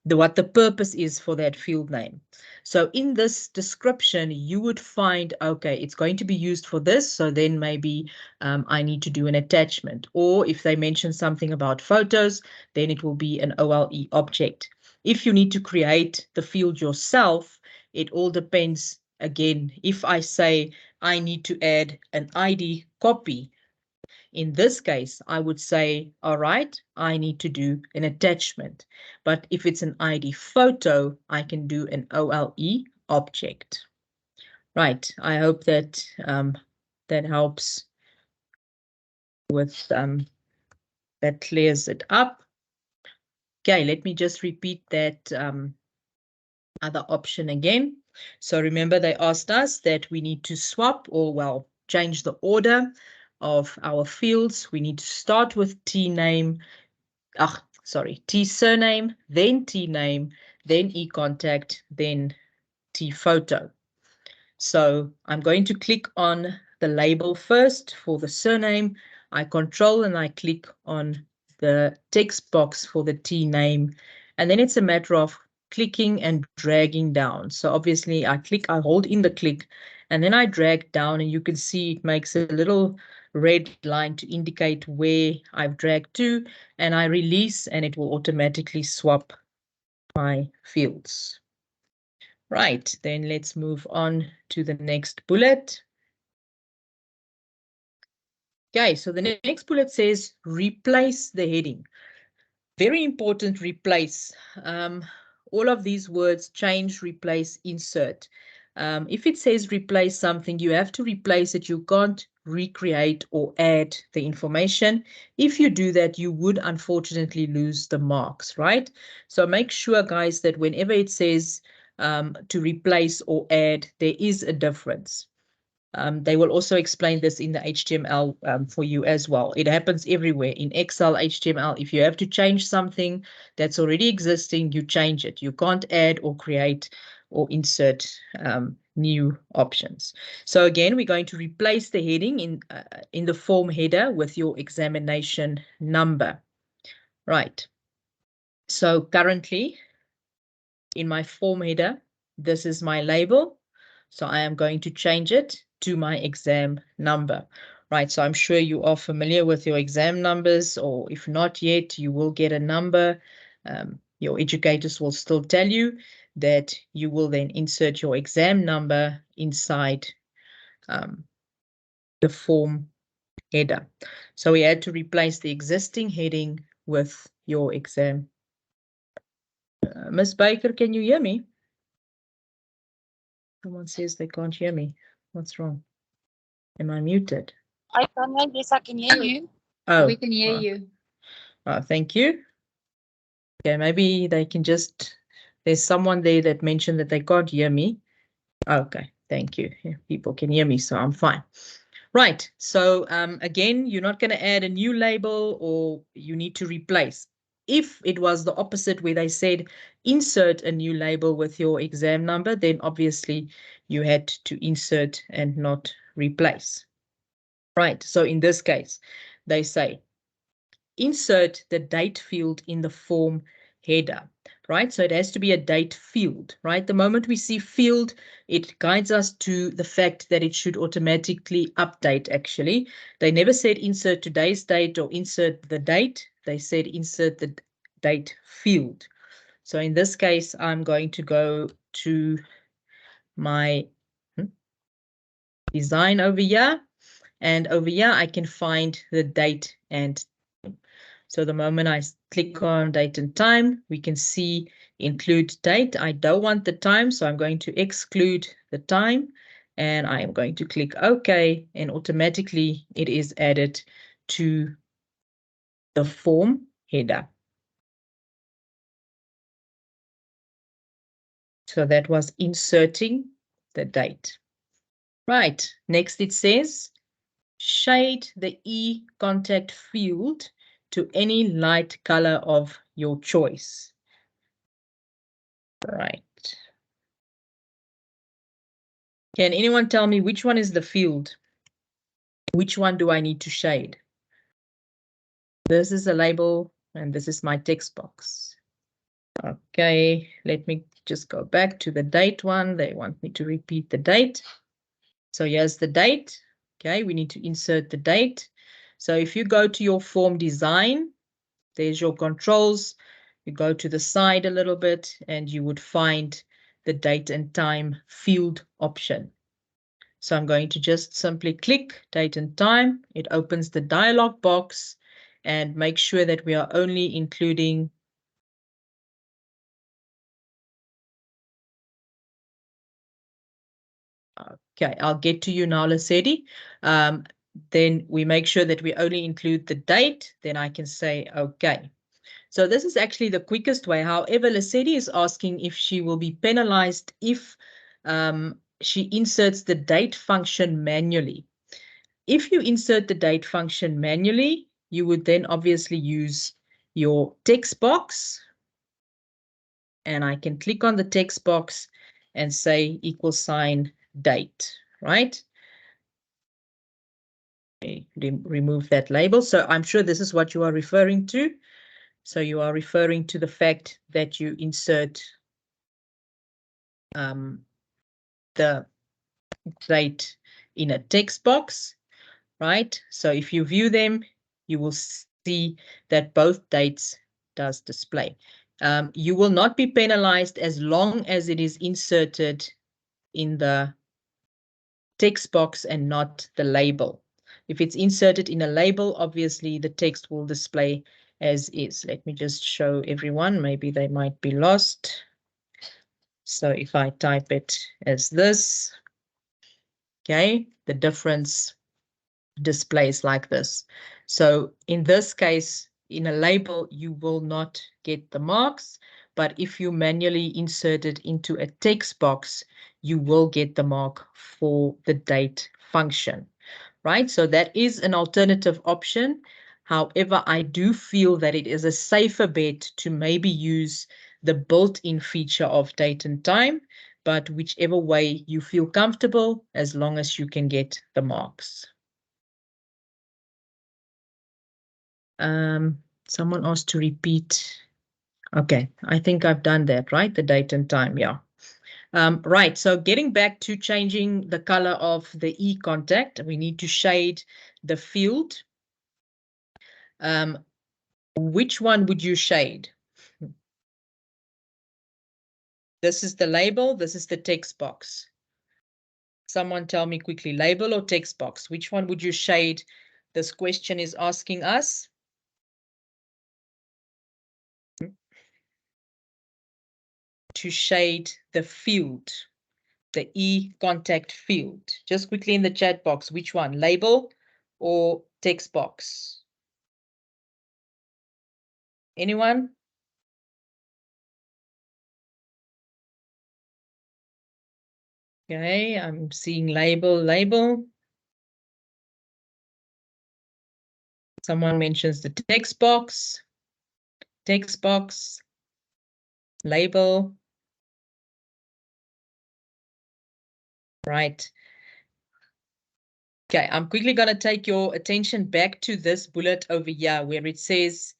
what the purpose is for that field name. So in this description, you would find, okay, it's going to be used for this. So then maybe I need to do an attachment. Or if they mention something about photos, then it will be an OLE object. If you need to create the field yourself, It all depends, again, if I say I need to add an ID copy, in this case, I would say, all right, I need to do an attachment. But if it's an ID photo, I can do an OLE object. Right, I hope that that helps with, that clears it up. Okay, let me just repeat that other option again. So remember, they asked us that we need to swap, or well, change the order of our fields. We need to start with T name, T surname, then T name, then E contact, then T photo. So I'm going to click on the label first for the surname. I control and I click on the text box for the T name. And then it's a matter of clicking and dragging down. So obviously I hold in the click, and then I drag down, and you can see it makes a little red line to indicate where I've dragged to, and I release, and it will automatically swap my fields. Right, then let's move on to the next bullet. Okay, so the next bullet says replace the heading. Very important, replace. All of these words, change, replace, insert. If it says replace something, you have to replace it. You can't recreate or add the information. If you do that, you would unfortunately lose the marks, right? So make sure, guys, that whenever it says to replace or add, there is a difference. They will also explain this in the HTML for you as well. It happens everywhere in Excel, HTML. If you have to change something that's already existing, you change it. You can't add or create or insert new options. So again, we're going to replace the heading in the form header with your examination number. Right. So currently in my form header, this is my label. So I am going to change it to my exam number. Right, so I'm sure you are familiar with your exam numbers, or if not yet, you will get a number. Your educators will still tell you that you will then insert your exam number inside the form header. So we had to replace the existing heading with your exam. Miss Baker, can you hear me? Someone says they can't hear me. What's wrong? Am I muted? I can, yes, I can hear you. Oh, We can hear you. Oh, thank you. Okay, maybe they can just, there's someone there that mentioned that they can't hear me. Okay, thank you. Yeah, people can hear me, so I'm fine. Right, so again, you're not going to add a new label, or you need to replace. If it was the opposite, where they said insert a new label with your exam number, then obviously you had to insert and not replace. Right, so in this case, they say insert the date field in the form header, right? So it has to be a date field, right? The moment we see field, it guides us to the fact that it should automatically update, actually. They never said insert today's date or insert the date. They said insert the date field. So in this case, I'm going to go to my design over here. And over here, I can find the date and time. So the moment I click on date and time, we can see include date. I don't want the time, so I'm going to exclude the time. And I am going to click OK, and automatically it is added to the form header. So that was inserting the date. Right, next it says, shade the E contact field to any light color of your choice. Right. Can anyone tell me which one is the field? Which one do I need to shade? This is a label and this is my text box. Okay, let me just go back to the date one. They want me to repeat the date. So here's the date. Okay, we need to insert the date. So if you go to your form design, there's your controls. You go to the side a little bit and you would find the date and time field option. So I'm going to just simply click date and time. It opens the dialog box, and make sure that we are only including okay, I'll get to you now, Lesedi. Then we make sure that we only include the date. Then I can say, okay. So this is actually the quickest way. However, Lesedi is asking if she will be penalized if she inserts the date function manually. If you insert the date function manually, you would then obviously use your text box. And I can click on the text box and say =, date, right? Remove that label. So I'm sure this is what you are referring to. So you are referring to the fact that you insert the date in a text box, right? So if you view them, you will see that both dates does display. You will not be penalized as long as it is inserted in the text box and not the label. If it's inserted in a label, obviously the text will display as is. Let me just show everyone. Maybe they might be lost. So if I type it as this, okay, the difference displays like this. So in this case, in a label, you will not get the marks, but if you manually insert it into a text box, you will get the mark for the date function, right? So that is an alternative option. However, I do feel that it is a safer bet to maybe use the built-in feature of date and time, but whichever way you feel comfortable, as long as you can get the marks. Someone asked to repeat. Okay, I think I've done that, right? The date and time, yeah. Right, so getting back to changing the color of the e-contact, we need to shade the field. Which one would you shade? This is the label, this is the text box. Someone tell me quickly, label or text box? Which one would you shade? This question is asking us. To shade the field, the e-contact field. Just quickly in the chat box, which one, label or text box? Anyone? Okay, I'm seeing label. Someone mentions the text box, label. Right. Okay, I'm quickly going to take your attention back to this bullet over here where it says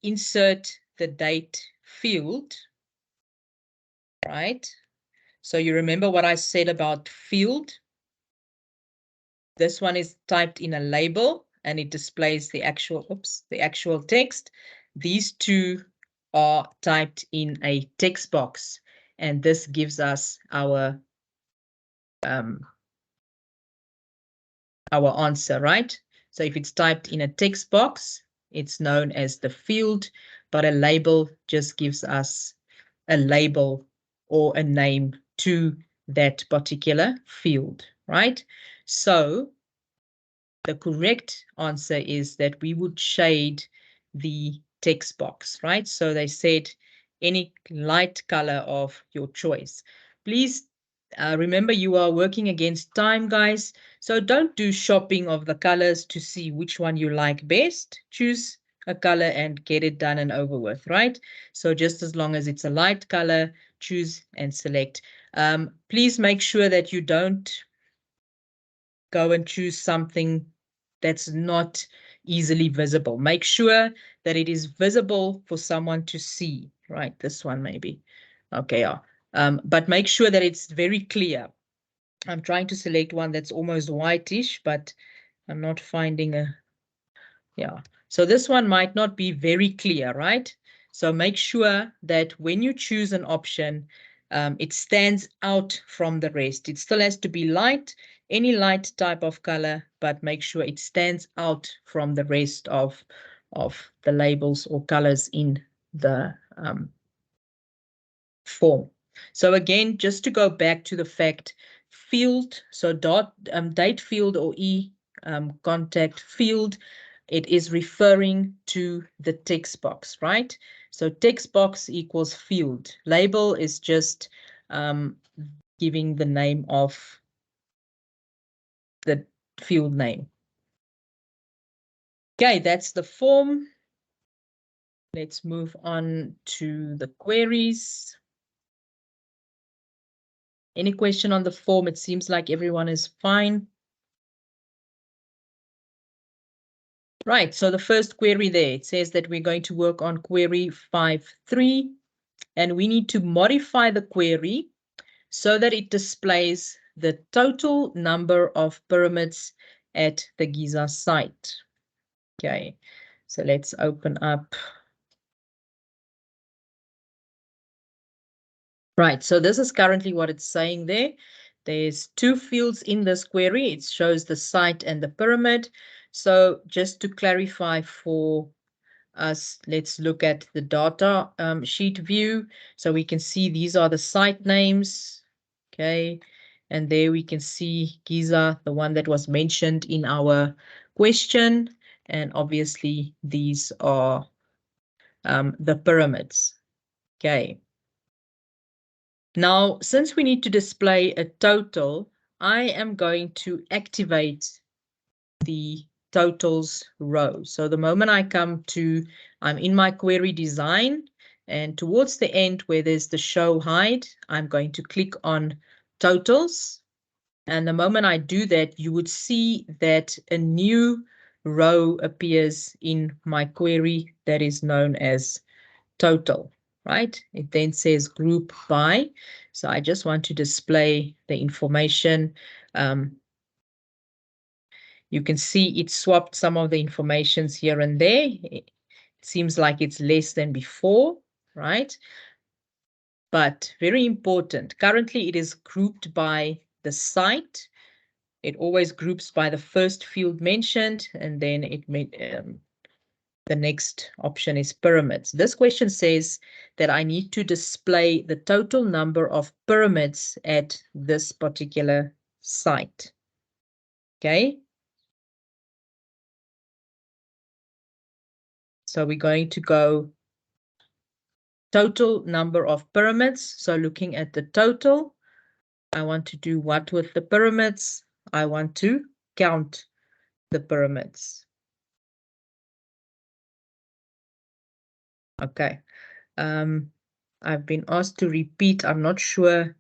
insert the date field, right? So you remember what I said about field? This one is typed in a label and it displays the actual text. These two are typed in a text box, and this gives us our answer, right? So if it's typed in a text box, it's known as the field, but a label just gives us a label or a name to that particular field, right? So the correct answer is that we would shade the text box, right? So they said any light color of your choice. Please remember you are working against time, guys. So don't do shopping of the colors to see which one you like best. Choose a color and get it done and over with, right? So just as long as it's a light color, choose and select. Please make sure that you don't go and choose something that's not easily visible. Make sure that it is visible for someone to see, right? This one maybe. Okay, yeah. But make sure that it's very clear. I'm trying to select one that's almost whitish, but I'm not finding a, yeah. So this one might not be very clear, right? So make sure that when you choose an option, it stands out from the rest. It still has to be light, any light type of color, but make sure it stands out from the rest of the labels or colors in the form. So again, just to go back to the fact, field, so date field or contact field, it is referring to the text box, right? So text box equals field. Label is just giving the name of the field name. Okay, that's the form. Let's move on to the queries. Any question on the form? It seems like everyone is fine. Right, so the first query there, it says that we're going to work on query 5.3, and we need to modify the query so that it displays the total number of pyramids at the Giza site. Okay, so let's open up. Right, so this is currently what it's saying there. There's two fields in this query. It shows the site and the pyramid. So just to clarify for us, let's look at the data sheet view. So we can see these are the site names. Okay, and there we can see Giza, the one that was mentioned in our question. And obviously these are the pyramids. Okay. Now, since we need to display a total, I am going to activate the totals row. So the moment I'm in my query design, and towards the end where there's the show hide, I'm going to click on totals. And the moment I do that, you would see that a new row appears in my query that is known as total, right? It then says group by. So I just want to display the information. You can see it swapped some of the informations here and there. It seems like it's less than before, right? But very important, currently it is grouped by the site. It always groups by the first field mentioned, and then the next option is pyramids. This question says that I need to display the total number of pyramids at this particular site. Okay. So we're going to go total number of pyramids. So looking at the total, I want to do what with the pyramids? I want to count the pyramids. Okay. I've been asked to repeat. I'm not sure.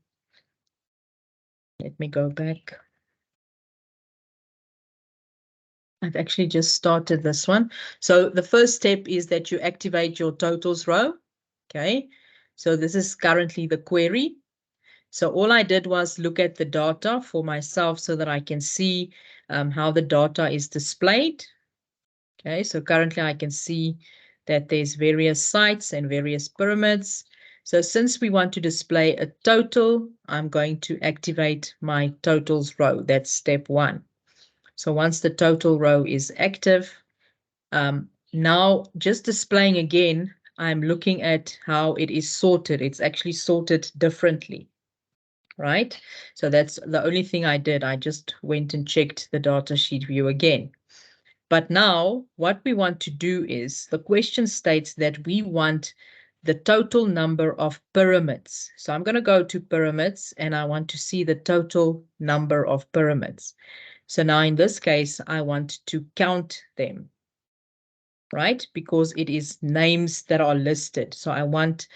Let me go back. I've actually just started this one. So the first step is that you activate your totals row. Okay. So this is currently the query. So all I did was look at the data for myself so that I can see how the data is displayed. Okay. So currently I can see that there's various sites and various pyramids. So since we want to display a total, I'm going to activate my totals row. That's step one. So once the total row is active, now just displaying again, I'm looking at how it is sorted. It's actually sorted differently, right? So that's the only thing I did. I just went and checked the data sheet view again. But now what we want to do is the question states that we want the total number of pyramids. So I'm going to go to pyramids and I want to see the total number of pyramids. So now in this case, I want to count them, right? Because it is names that are listed. So I want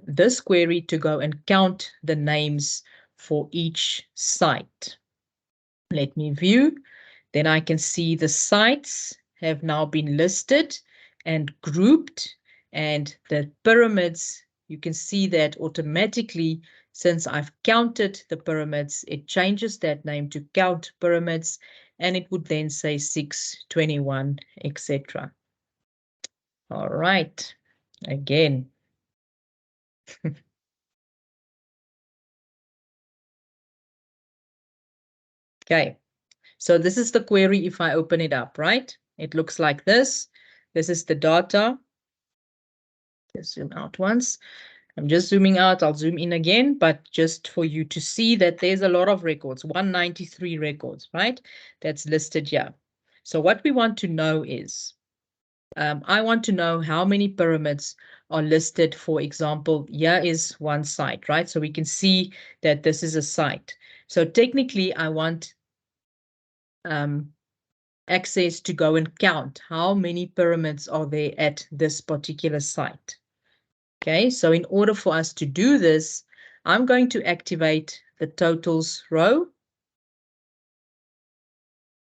this query to go and count the names for each site. Let me view. Then I can see the sites have now been listed and grouped, and the pyramids, you can see that automatically, since I've counted the pyramids, it changes that name to count pyramids, and it would then say 6, 21, etc. All right, again. Okay, so this is the query if I open it up, right? It looks like this. This is the data. Just zoom out once. I'm just zooming out. I'll zoom in again, but just for you to see that there's a lot of records, 193 records, right? That's listed here. So what we want to know is, I want to know how many pyramids are listed. For example, here is one site, right? So we can see that this is a site. So technically, I want access to go and count how many pyramids are there at this particular site. Okay, so in order for us to do this, I'm going to activate the totals row.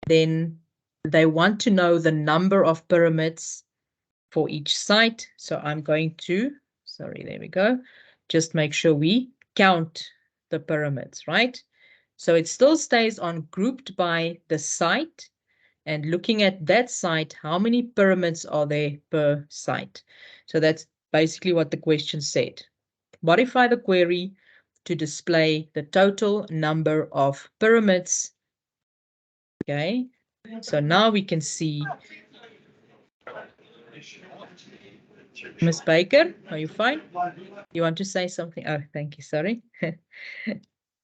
Then they want to know the number of pyramids for each site. So I'm going to, sorry, there we go. Just make sure we count the pyramids, right? So it still stays on grouped by the site. And looking at that site, how many pyramids are there per site? So that's basically what the question said. Modify the query to display the total number of pyramids. Okay, so now we can see. Miss Baker, are you fine? You want to say something? Oh, thank you. Sorry.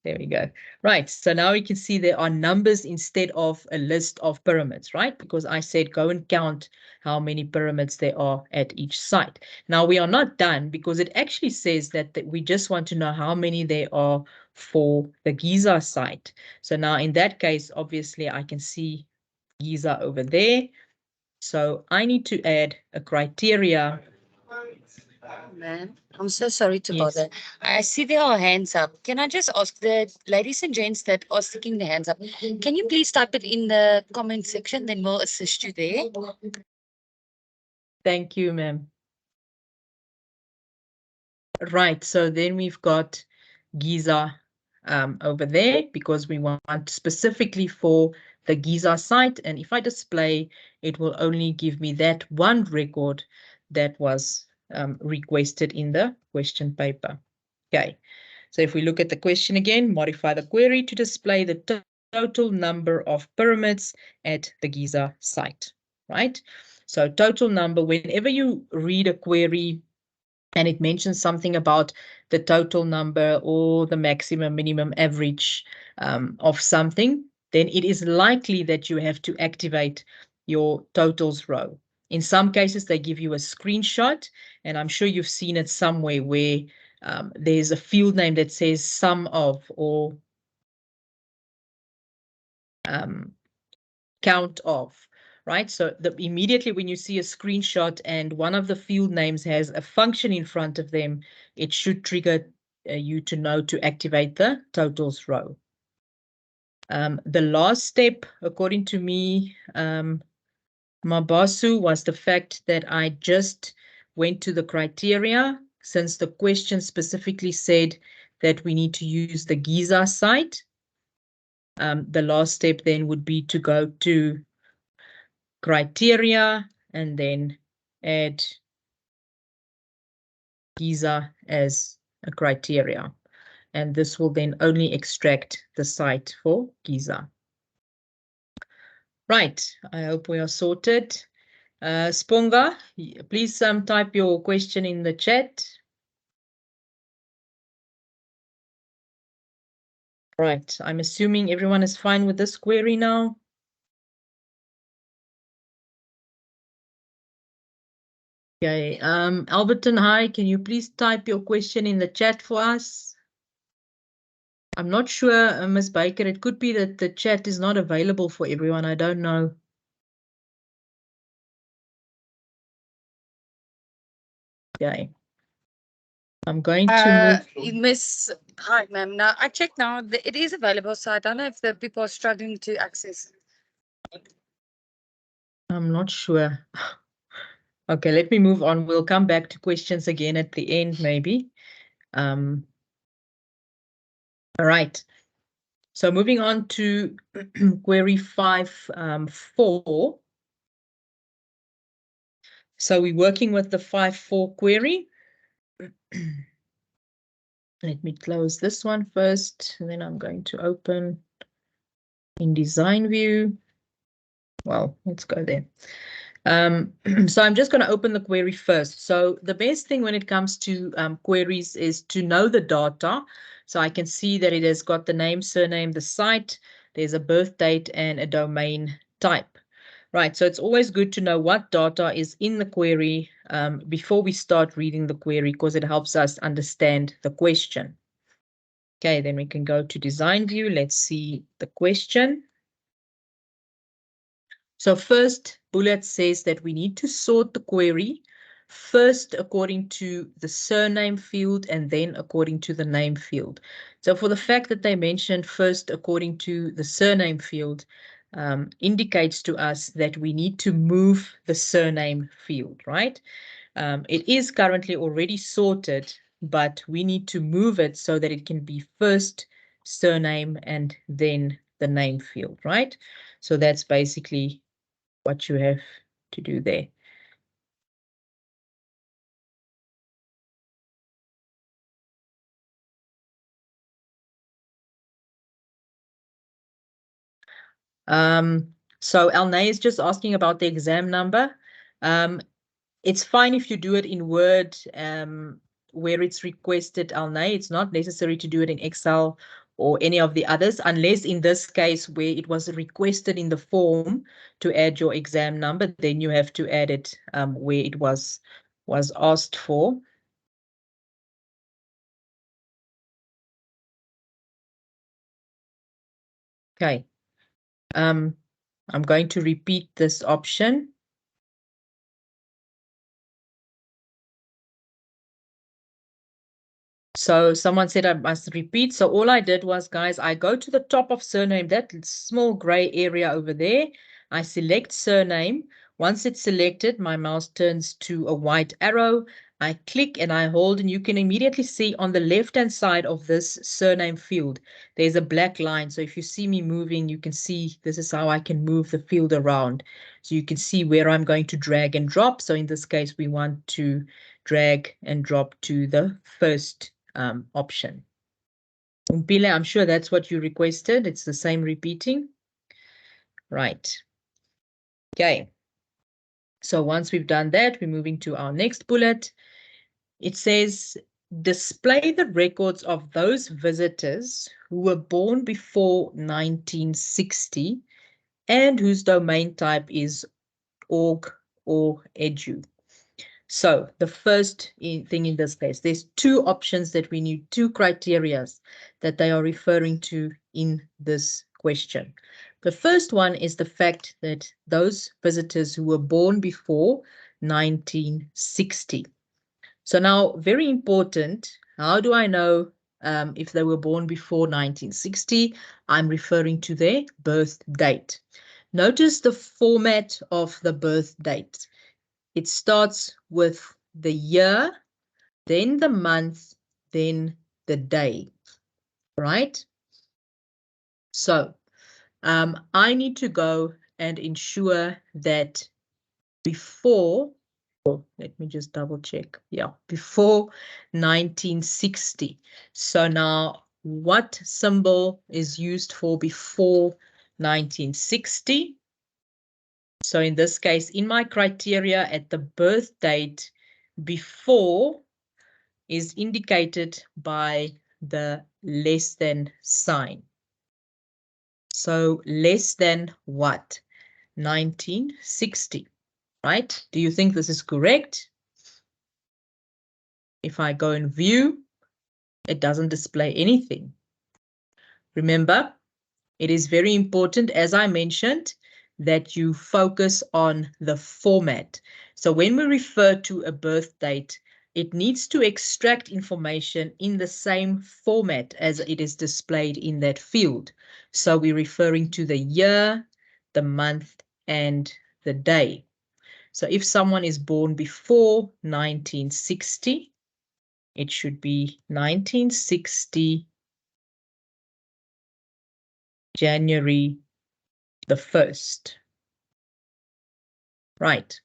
There we go. Right. So now we can see there are numbers instead of a list of pyramids, right? Because I said go and count how many pyramids there are at each site. Now we are not done because it actually says that we just want to know how many there are for the Giza site. So now in that case, obviously I can see Giza over there. So I need to add a criteria. Ma'am, I'm so sorry to Yes. bother. I see there are hands up. Can I just ask the ladies and gents that are sticking their hands up, can you please type it in the comment section? Then we'll assist you there. Thank you, ma'am. Right, so then we've got Giza over there because we want specifically for the Giza site. And if I display, it will only give me that one record that was requested in the question paper. Okay, so if we look at the question again, modify the query to display the total number of pyramids at the Giza site, right? So total number, whenever you read a query and it mentions something about the total number or the maximum, minimum, average of something, then it is likely that you have to activate your totals row. In some cases, they give you a screenshot, and I'm sure you've seen it somewhere where there's a field name that says sum of or count of. Right, so immediately when you see a screenshot and one of the field names has a function in front of them, it should trigger you to know to activate the totals row. The last step, according to me, Mabasu, was the fact that I just went to the criteria, since the question specifically said that we need to use the Giza site. The last step then would be to go to criteria and then add Giza as a criteria. And this will then only extract the site for Giza. Right, I hope we are sorted. Sponga, please type your question in the chat. Right, I'm assuming everyone is fine with this query now. Okay, Alberton, hi, can you please type your question in the chat for us? I'm not sure, Ms. Baker, it could be that the chat is not available for everyone. I don't know. Okay. I'm going to move. Miss, hi, ma'am. Now I checked now. It is available, so I don't know if the people are struggling to access. I'm not sure. Okay, let me move on. We'll come back to questions again at the end, maybe. All right. So moving on to query 5.4. So we're working with the 5.4 query. Let me close this one first, and then I'm going to open in design view. Well, let's go there. So I'm just going to open the query first. So the best thing when it comes to queries is to know the data. So I can see that it has got the name, surname, the site, there's a birth date and a domain type. Right, so it's always good to know what data is in the query before we start reading the query, because it helps us understand the question. Okay, then we can go to design view. Let's see the question. So first bullet says that we need to sort the query first according to the surname field and then according to the name field. So for the fact that they mentioned first according to the surname field indicates to us that we need to move the surname field, right? It is currently already sorted, but we need to move it so that it can be first surname and then the name field, right? So that's basically what you have to do there. So Elnay is just asking about the exam number. It's fine if you do it in Word where it's requested, Elnay. It's not necessary to do it in Excel or any of the others, unless in this case where it was requested in the form to add your exam number, then you have to add it where it was asked for. Okay. I'm going to repeat this option. So someone said I must repeat. So all I did was, guys, I go to the top of surname, that small gray area over there. I select surname. Once it's selected, my mouse turns to a white arrow. I click and I hold, and you can immediately see on the left-hand side of this surname field, there's a black line. So if you see me moving, you can see this is how I can move the field around. So you can see where I'm going to drag and drop. So in this case, we want to drag and drop to the first option. Umpile, I'm sure that's what you requested. It's the same repeating. Right. Okay. So once we've done that, we're moving to our next bullet. It says, display the records of those visitors who were born before 1960 and whose domain type is org or edu. So the first thing in this case, there's two options that we need, two criteria that they are referring to in this question. The first one is the fact that those visitors who were born before 1960. So now, very important, how do I know if they were born before 1960? I'm referring to their birth date. Notice the format of the birth date. It starts with the year, then the month, then the day, right? So I need to go and ensure that before, let me just double check. Yeah, before 1960. So now what symbol is used for before 1960? So in this case, in my criteria at the birth date, before is indicated by the less than sign. So less than what? 1960, right? Do you think this is correct? If I go and view, it doesn't display anything. Remember, it is very important, as I mentioned, that you focus on the format. So when we refer to a birth date, it needs to extract information in the same format as it is displayed in that field. So we're referring to the year, the month, and the day. So if someone is born before 1960, it should be 1960 January the 1st. Right.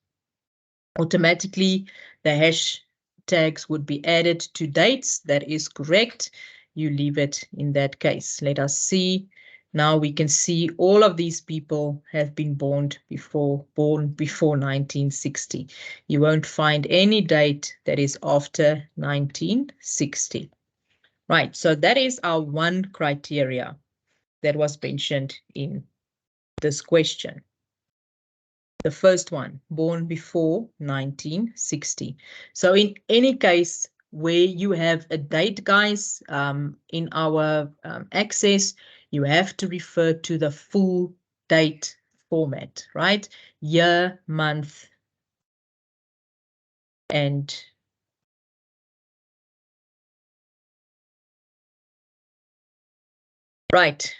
Automatically, the hashtags would be added to dates. That is correct. You leave it in that case. Let us see Now we can see all of these people have been born before 1960. You won't find any date that is after 1960. Right, so that is our one criteria that was mentioned in this question. The first one, born before 1960. So in any case where you have a date, guys, in our access, you have to refer to the full date format, right? Year, month, and right.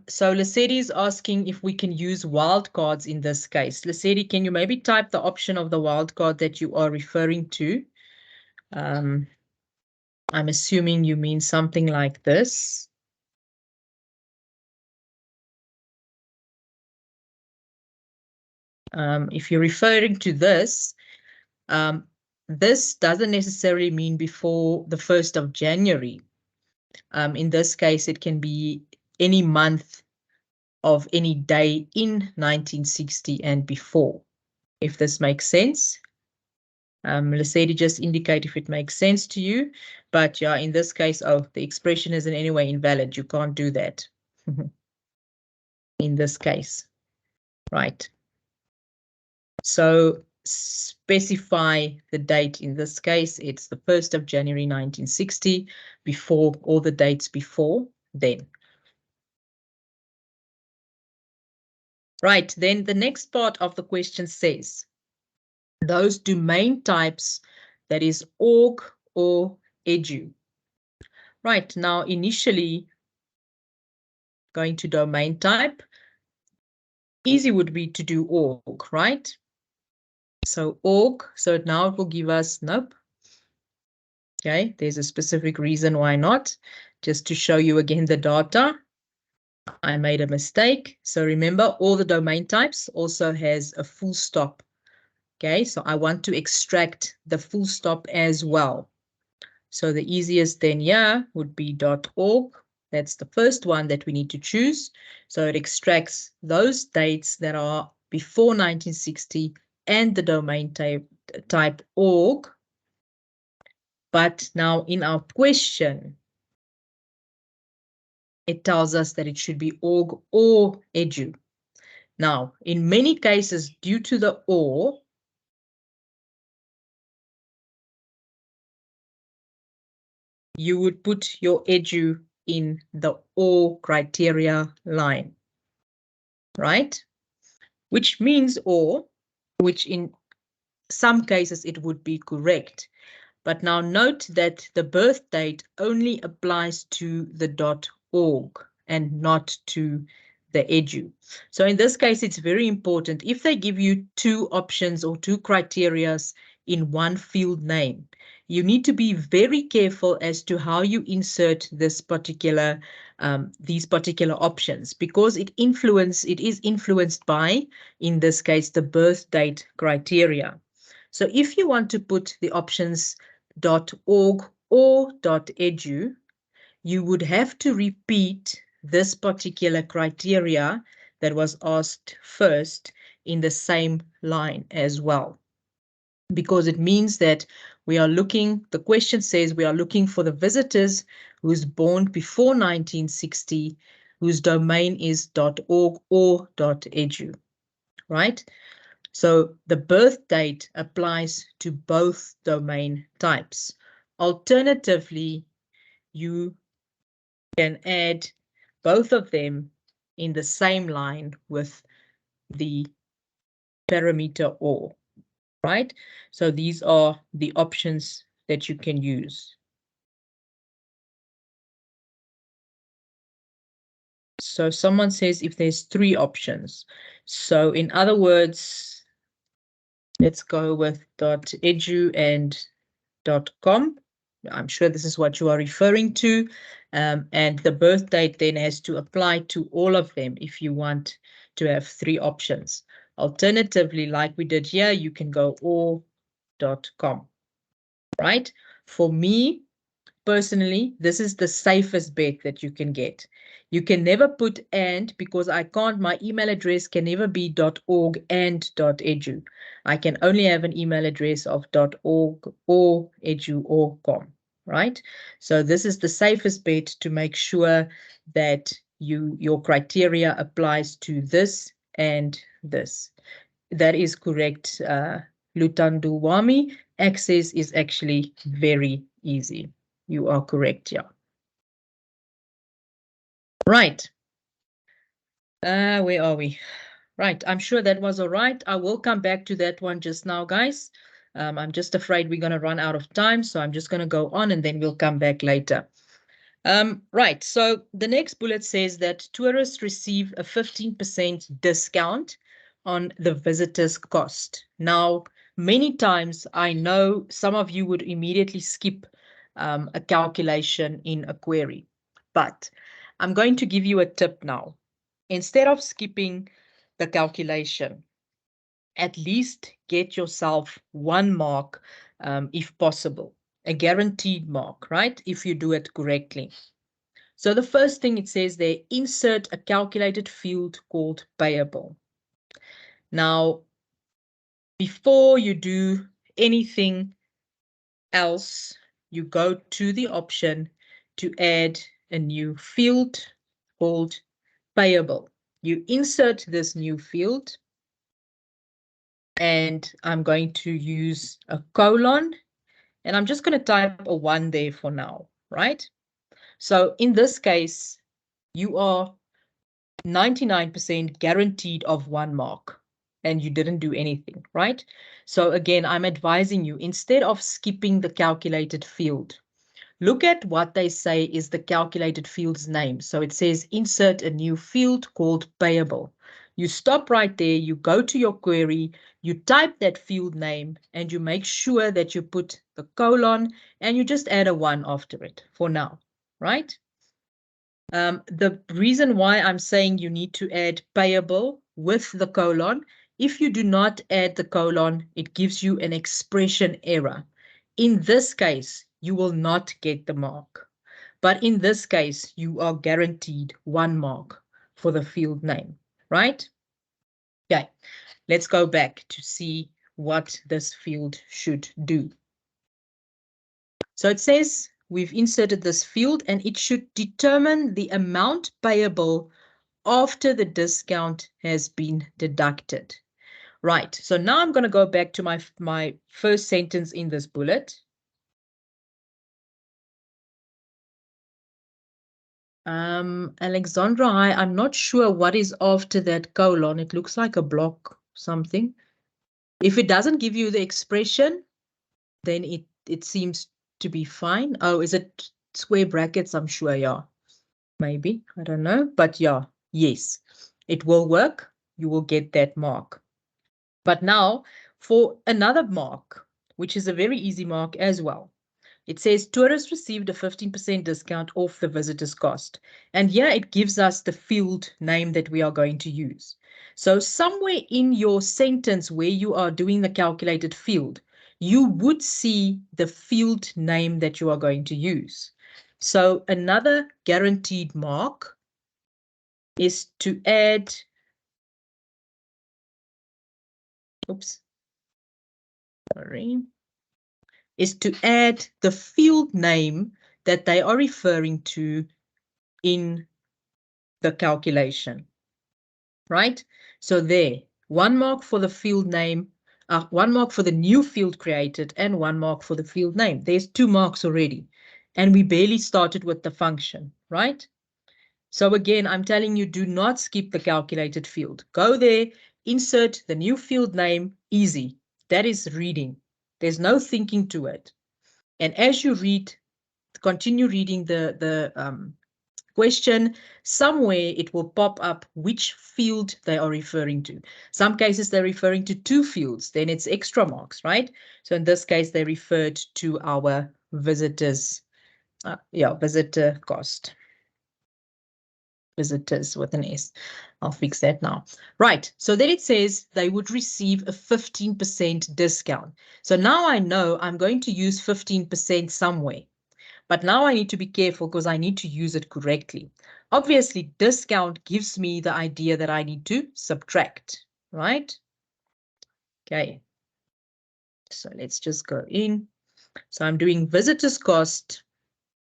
So Lesedi is asking if we can use wildcards in this case. Lesedi, can you maybe type the option of the wildcard that you are referring to? I'm assuming you mean something like this. If you're referring to this, this doesn't necessarily mean before the 1st of January. In this case, it can be any month of any day in 1960 and before, if this makes sense. Lesedi, just indicate if it makes sense to you. But yeah, in this case, oh, the expression is in any way invalid. You can't do that in this case, right? So specify the date. In this case, it's the 1st of January 1960, before all the dates before then. Right, then the next part of the question says, those domain types, that is org or edu. Right, now initially going to domain type, easy would be to do org, right? So org, so now it will give us, nope. Okay, there's a specific reason why not. Just to show you again the data, I made a mistake. So remember, all the domain types also has a full stop. Okay, so I want to extract the full stop as well. So the easiest then here would be .org. That's the first one that we need to choose. So it extracts those dates that are before 1960 and the domain type org. But now in our question, it tells us that it should be org or edu. Now, in many cases, due to the or, you would put your edu in the or criteria line, right? Which means or, which in some cases it would be correct. But now note that the birth date only applies to the .org and not to the edu. So in this case, it's very important. If they give you two options or two criterias in one field name, you need to be very careful as to how you insert this particular, these particular options, because it is influenced by, in this case, the birth date criteria. So if you want to put the options .org or .edu, you would have to repeat this particular criteria that was asked first in the same line as well. Because it means that we are looking, the question says we are looking for the visitors who's born before 1960, whose domain is .org or .edu, right? So the birth date applies to both domain types. Alternatively, you can add both of them in the same line with the parameter or, right? So these are the options that you can use. So someone says if there's three options. So in other words, let's go with .edu and .com. I'm sure this is what you are referring to. And the birth date then has to apply to all of them if you want to have three options. Alternatively, like we did here, you can go or.com, right? For me, personally, this is the safest bet that you can get. You can never put and, because I can't, my email address can never be .org and .edu. I can only have an email address of .org or edu or com, right? So this is the safest bet to make sure that your criteria applies to this and this. That is correct, Lutandu Wami. Access is actually very easy. You are correct, yeah. Right. Where are we? Right, I'm sure that was all right. I will come back to that one just now, guys. I'm just afraid we're going to run out of time, so I'm just going to go on and then we'll come back later. Right, so the next bullet says that tourists receive a 15% discount on the visitor's cost. Now, many times I know some of you would immediately skip a calculation in a query, but I'm going to give you a tip now. Instead of skipping the calculation, at least get yourself 1 mark if possible, a guaranteed mark, right? If you do it correctly. So the first thing it says there, insert a calculated field called payable. Now, before you do anything else, you go to the option to add a new field called payable. You insert this new field, and I'm going to use a colon, and I'm just going to type a 1 there for now, right? So in this case, you are 99% guaranteed of 1 mark, and you didn't do anything, right? So again, I'm advising you, instead of skipping the calculated field, look at what they say is the calculated field's name. So it says insert a new field called payable. You stop right there, you go to your query, you type that field name, and you make sure that you put the colon, and you just add a 1 after it for now, right? The reason why I'm saying you need to add payable with the colon, if you do not add the colon, it gives you an expression error. In this case, you will not get the mark. But in this case, you are guaranteed 1 mark for the field name, right? Okay, let's go back to see what this field should do. So it says we've inserted this field and it should determine the amount payable after the discount has been deducted. Right, so now I'm going to go back to my first sentence in this bullet. Alexandra, I'm not sure what is after that colon. It looks like a block something. If it doesn't give you the expression, then it seems to be fine. Oh, is it square brackets? I'm sure, yeah. Maybe, I don't know, but yeah, yes, it will work. You will get that mark. But now for another mark, which is a very easy mark as well. It says tourists received a 15% discount off the visitor's cost. And here it gives us the field name that we are going to use. So somewhere in your sentence where you are doing the calculated field, you would see the field name that you are going to use. So another guaranteed mark is to add, is to add the field name that they are referring to in the calculation, right? So there, 1 mark for the field name, 1 mark for the new field created, and 1 mark for the field name. There's 2 marks already, and we barely started with the function, right? So again, I'm telling you, do not skip the calculated field. Go there, insert the new field name, easy. That is reading. There's no thinking to it. And as you read, continue reading the question, somewhere it will pop up which field they are referring to. Some cases they're referring to 2 fields, then it's extra marks, right? So in this case, they referred to our visitors, visitor cost. Visitors with an S. I'll fix that now. Right, so then it says they would receive a 15% discount. So now I know I'm going to use 15% somewhere. But now I need to be careful because I need to use it correctly. Obviously, discount gives me the idea that I need to subtract, right? Okay. So let's just go in. So I'm doing visitors cost,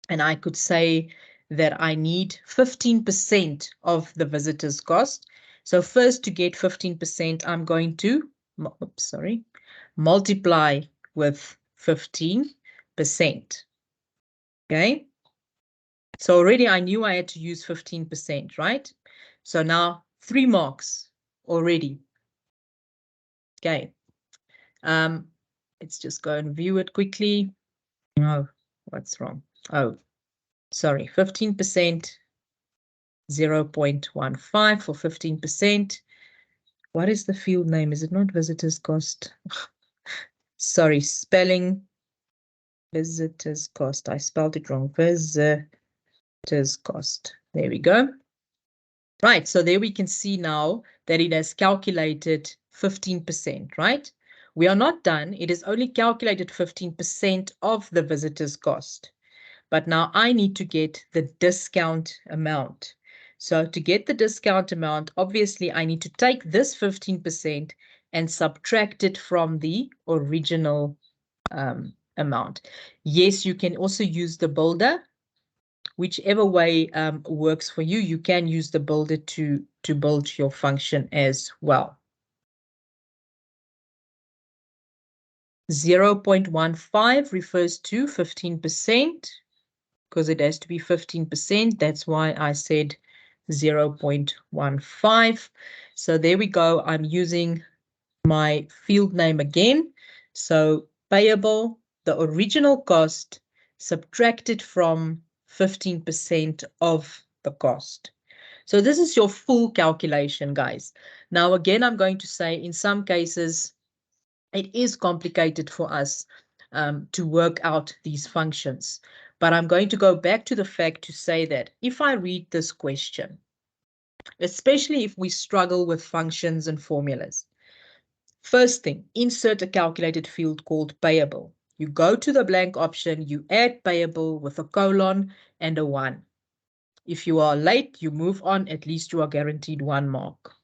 and I could say that I need 15% of the visitors cost. So first, to get 15%, I'm going to, multiply with 15%. Okay. So already I knew I had to use 15%, right? So now 3 marks already. Okay. Let's just go and view it quickly. Oh, what's wrong? Oh, sorry, 15%, 0.15 for 15%. What is the field name? Is it not visitors cost? Sorry, spelling visitors cost. I spelled it wrong. Visitors cost. There we go. Right, so there we can see now that it has calculated 15%, right? We are not done. It has only calculated 15% of the visitor's cost. But now I need to get the discount amount. So to get the discount amount, obviously I need to take this 15% and subtract it from the original amount. Yes, you can also use the builder. Whichever way works for you, you can use the builder to build your function as well. 0.15 refers to 15% because it has to be 15%. That's why I said 0.15. So there we go. I'm using my field name again. So payable, the original cost subtracted from 15% of the cost. So this is your full calculation, guys. Now, again, I'm going to say in some cases, it is complicated for us to work out these functions. But I'm going to go back to the fact to say that if I read this question, especially if we struggle with functions and formulas, first thing, insert a calculated field called payable. You go to the blank option, you add payable with a colon and a 1. If you are late, you move on, at least you are guaranteed 1 mark.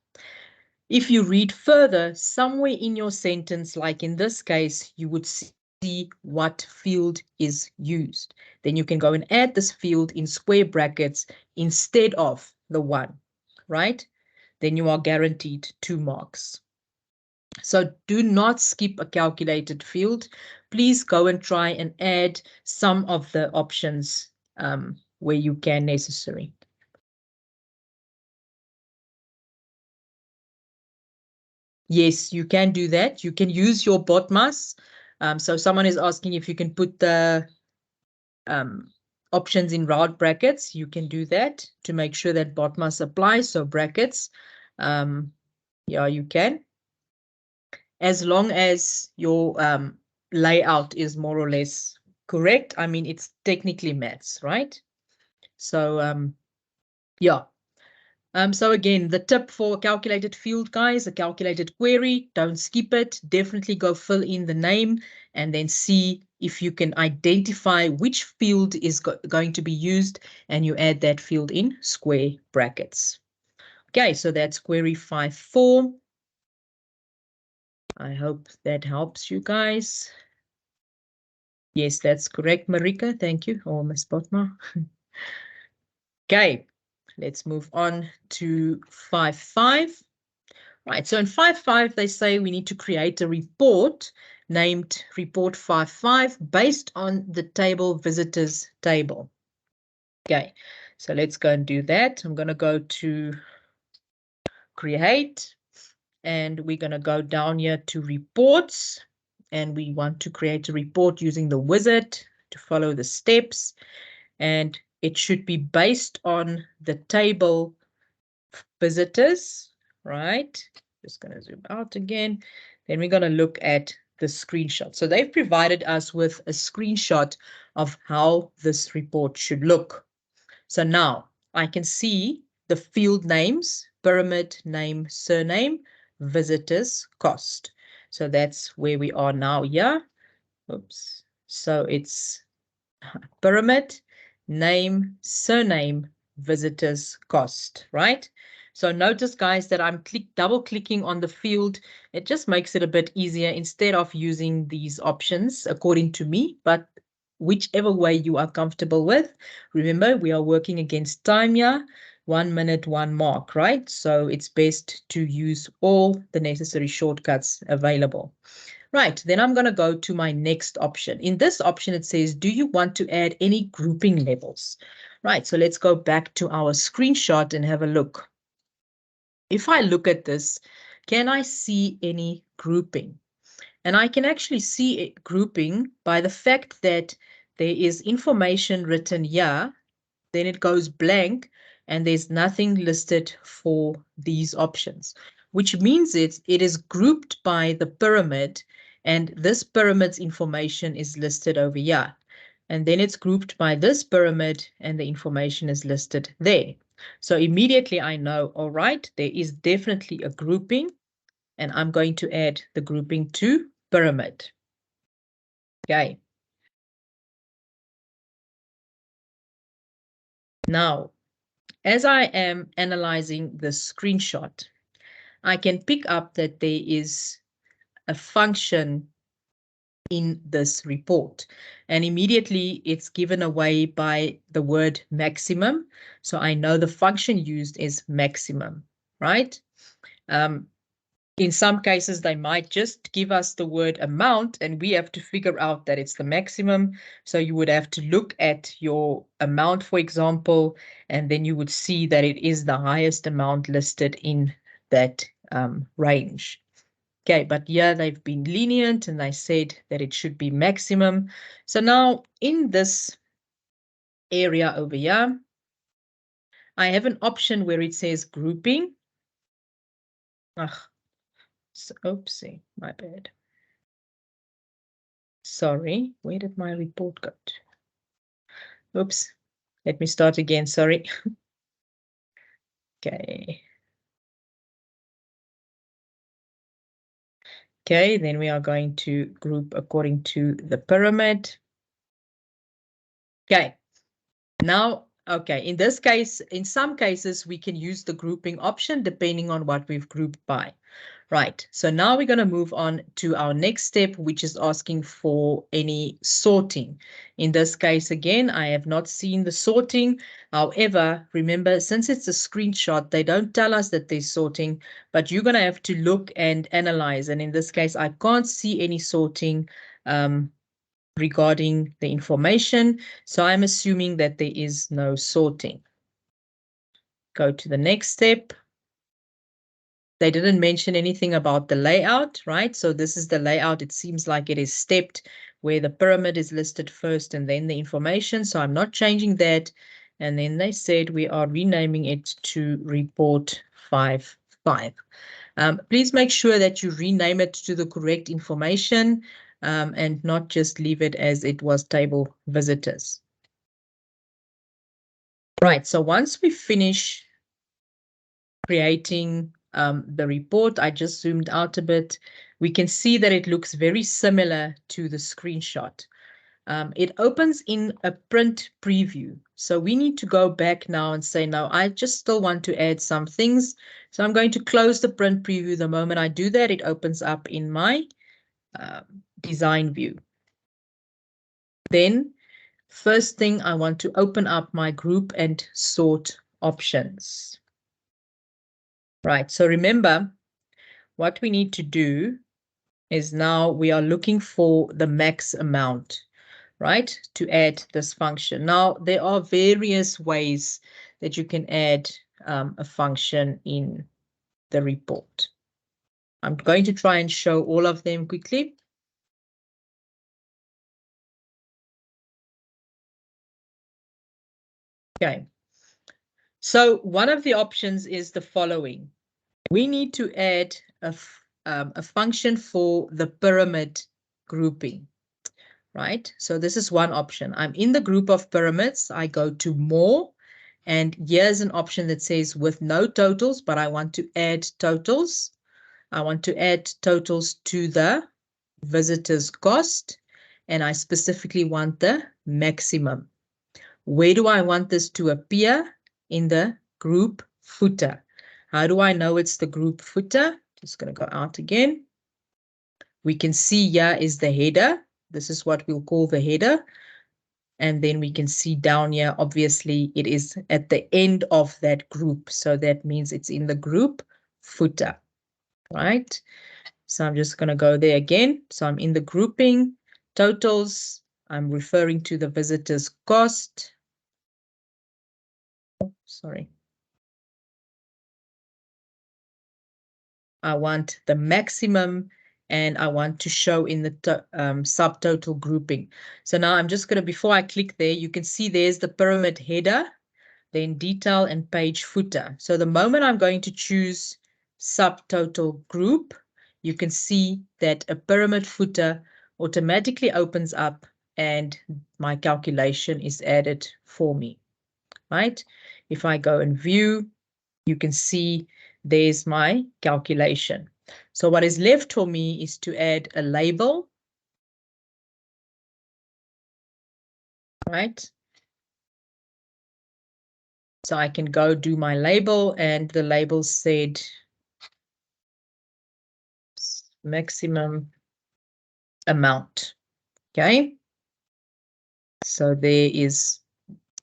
If you read further, somewhere in your sentence, like in this case, you would see what field is used. Then you can go and add this field in square brackets instead of the 1, right? Then you are guaranteed 2 marks. So do not skip a calculated field. Please go and try and add some of the options where you can necessary. Yes, you can do that. You can use your BOTMAS. So someone is asking if you can put the options in round brackets. You can do that to make sure that BOTMAS applies. So brackets, yeah, you can. As long as your layout is more or less correct. I mean, it's technically maths, right? So yeah. So again, the tip for a calculated field, guys, a calculated query, don't skip it. Definitely go fill in the name and then see if you can identify which field is going to be used, and you add that field in square brackets. Okay, so that's query 5.4. I hope that helps you guys. Yes, that's correct, Marika. Thank you. Oh, Ms. Botma. Okay, let's move on to 5.5. Right, so in 5.5, they say we need to create a report named report 5.5 based on the table visitors table. Okay, so let's go and do that. I'm going to go to create, and we're going to go down here to reports, and we want to create a report using the wizard to follow the steps, and it should be based on the table visitors, right? Just going to zoom out again. Then we're going to look at the screenshot. So they've provided us with a screenshot of how this report should look. So now I can see the field names, pyramid name, surname, visitors, cost. So that's where we are now here. Oops. So it's pyramid, name, surname, visitors cost, right? So notice, guys, that I'm double clicking on the field. It just makes it a bit easier instead of using these options according to me, but whichever way you are comfortable with. Remember, we are working against time here, 1 minute, 1 mark, right? So it's best to use all the necessary shortcuts available. Right, then I'm going to go to my next option. In this option, it says, do you want to add any grouping levels? Right, so let's go back to our screenshot and have a look. If I look at this, can I see any grouping? And I can actually see it grouping by the fact that there is information written here, then it goes blank, and there's nothing listed for these options, which means it is grouped by the pyramid, and this pyramid's information is listed over here. And then it's grouped by this pyramid, and the information is listed there. So immediately I know, all right, there is definitely a grouping, and I'm going to add the grouping to pyramid. Okay. Now, as I am analyzing the screenshot, I can pick up that there is a function in this report, and immediately it's given away by the word maximum. So I know the function used is maximum, right? In some cases, they might just give us the word amount, and we have to figure out that it's the maximum. So you would have to look at your amount, for example, and then you would see that it is the highest amount listed in that range. Okay, but yeah, they've been lenient and they said that it should be maximum. So now in this area over here, I have an option where it says grouping. Oopsie, my bad. Sorry, where did my report go? Oops, let me start again, sorry. Okay. Okay, then we are going to group according to the pyramid. Okay, now, okay, in this case, in some cases, we can use the grouping option depending on what we've grouped by. Right, so now we're going to move on to our next step, which is asking for any sorting. In this case, again, I have not seen the sorting. However, remember, since it's a screenshot, they don't tell us that there's sorting, but you're going to have to look and analyze. And in this case, I can't see any sorting regarding the information. So I'm assuming that there is no sorting. Go to the next step. They didn't mention anything about the layout, right? So this is the layout. It seems like it is stepped where the pyramid is listed first and then the information. So I'm not changing that. And then they said we are renaming it to report 5.5. Please make sure that you rename it to the correct information and not just leave it as it was table visitors. Right, so once we finish creating the report, I just zoomed out a bit. We can see that it looks very similar to the screenshot. It opens in a print preview. So we need to go back now and say, no, I just still want to add some things. So I'm going to close the print preview. The moment I do that, it opens up in my design view. Then first thing, I want to open up my group and sort options. Right, so remember, what we need to do is now we are looking for the max amount, right, to add this function. Now, there are various ways that you can add a function in the report. I'm going to try and show all of them quickly. Okay. So one of the options is the following. We need to add a function for the pyramid grouping, right? So this is one option. I'm in the group of pyramids. I go to more, and here's an option that says with no totals, but I want to add totals. I want to add totals to the visitor's cost, and I specifically want the maximum. Where do I want this to appear? in the group footer. How do I know it's the group footer? Just going to go out again. We can see here is the header. This is what we'll call the header. And then we can see down here, obviously, it is at the end of that group. So that means it's in the group footer, right? So I'm just going to go there again. So I'm in the grouping totals. I'm referring to the visitor's cost. Oh, sorry. I want the maximum and I want to show in the subtotal grouping. So now I'm just going to, before I click there, you can see there's the pyramid header, then detail and page footer. So the moment I'm going to choose subtotal group, you can see that a pyramid footer automatically opens up and my calculation is added for me, right? If I go and view, you can see there's my calculation. So what is left for me is to add a label, right? So I can go do my label and the label said maximum amount, okay? So this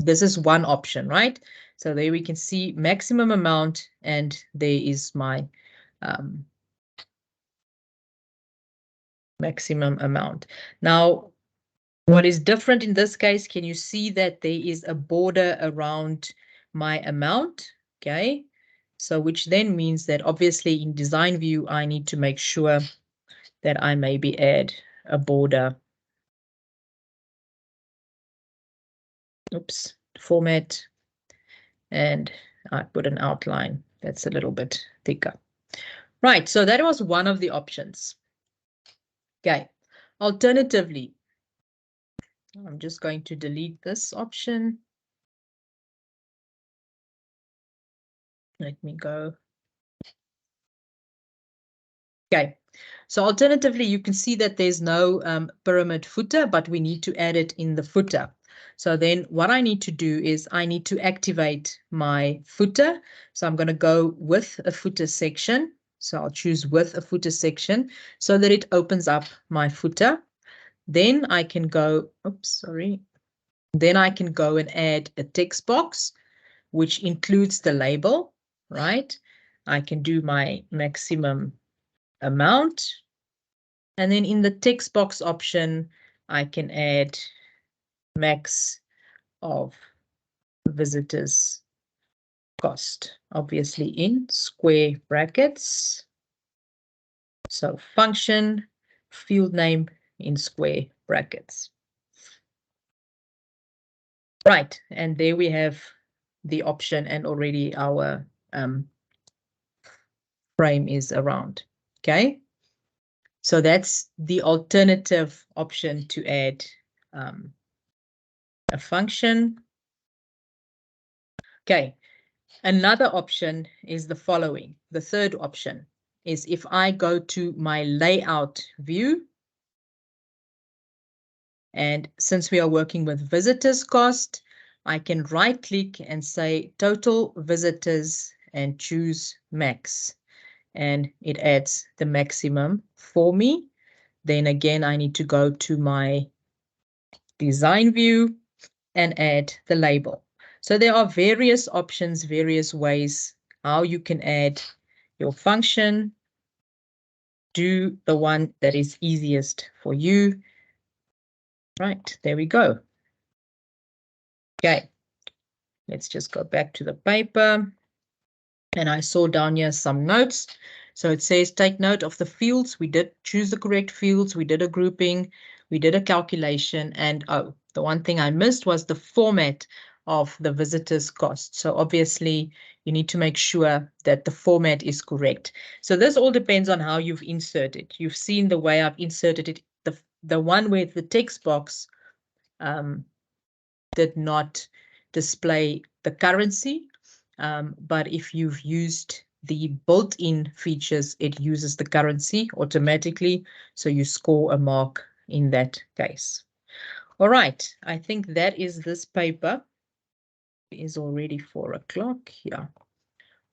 is one option, right? So there we can see maximum amount and there is my maximum amount. Now, what is different in this case, can you see that there is a border around my amount? Okay, so which then means that obviously in design view, I need to make sure that I maybe add a border. Oops, format. And I put an outline that's a little bit thicker. Right, so that was one of the options. Okay, alternatively, I'm just going to delete this option. Let me go. Okay, so alternatively, you can see that there's no pyramid footer, but we need to add it in the footer. So then what I need to do is I need to activate my footer. So I'm going to go with a footer section. So I'll choose with a footer section so that it opens up my footer. Then I can go, oops, sorry. Then I can go and add a text box, which includes the label, right? I can do my maximum amount. And then in the text box option, I can add max of visitors cost, obviously in square brackets. So function, field name in square brackets. Right, and there we have the option and already our frame is around, okay? So that's the alternative option to add a function. Okay, another option is the following. The third option is if I go to my layout view, and since we are working with visitors cost, I can right click and say total visitors and choose max. And it adds the maximum for me. Then again, I need to go to my design view and add the label. So there are various options, various ways how you can add your function. Do the one that is easiest for you. Right, there we go. Okay, let's just go back to the paper. And I saw down here some notes. So it says, take note of the fields. We did choose the correct fields. We did a grouping. We did a calculation. And oh, the one thing I missed was the format of the visitor's cost. So obviously, you need to make sure that the format is correct. So this all depends on how you've inserted. You've seen the way I've inserted it. The one with the text box did not display the currency. But if you've used the built-in features, it uses the currency automatically. So you score a mark in that case. All right, I think that is this paper. is already 4 o'clock. Yeah.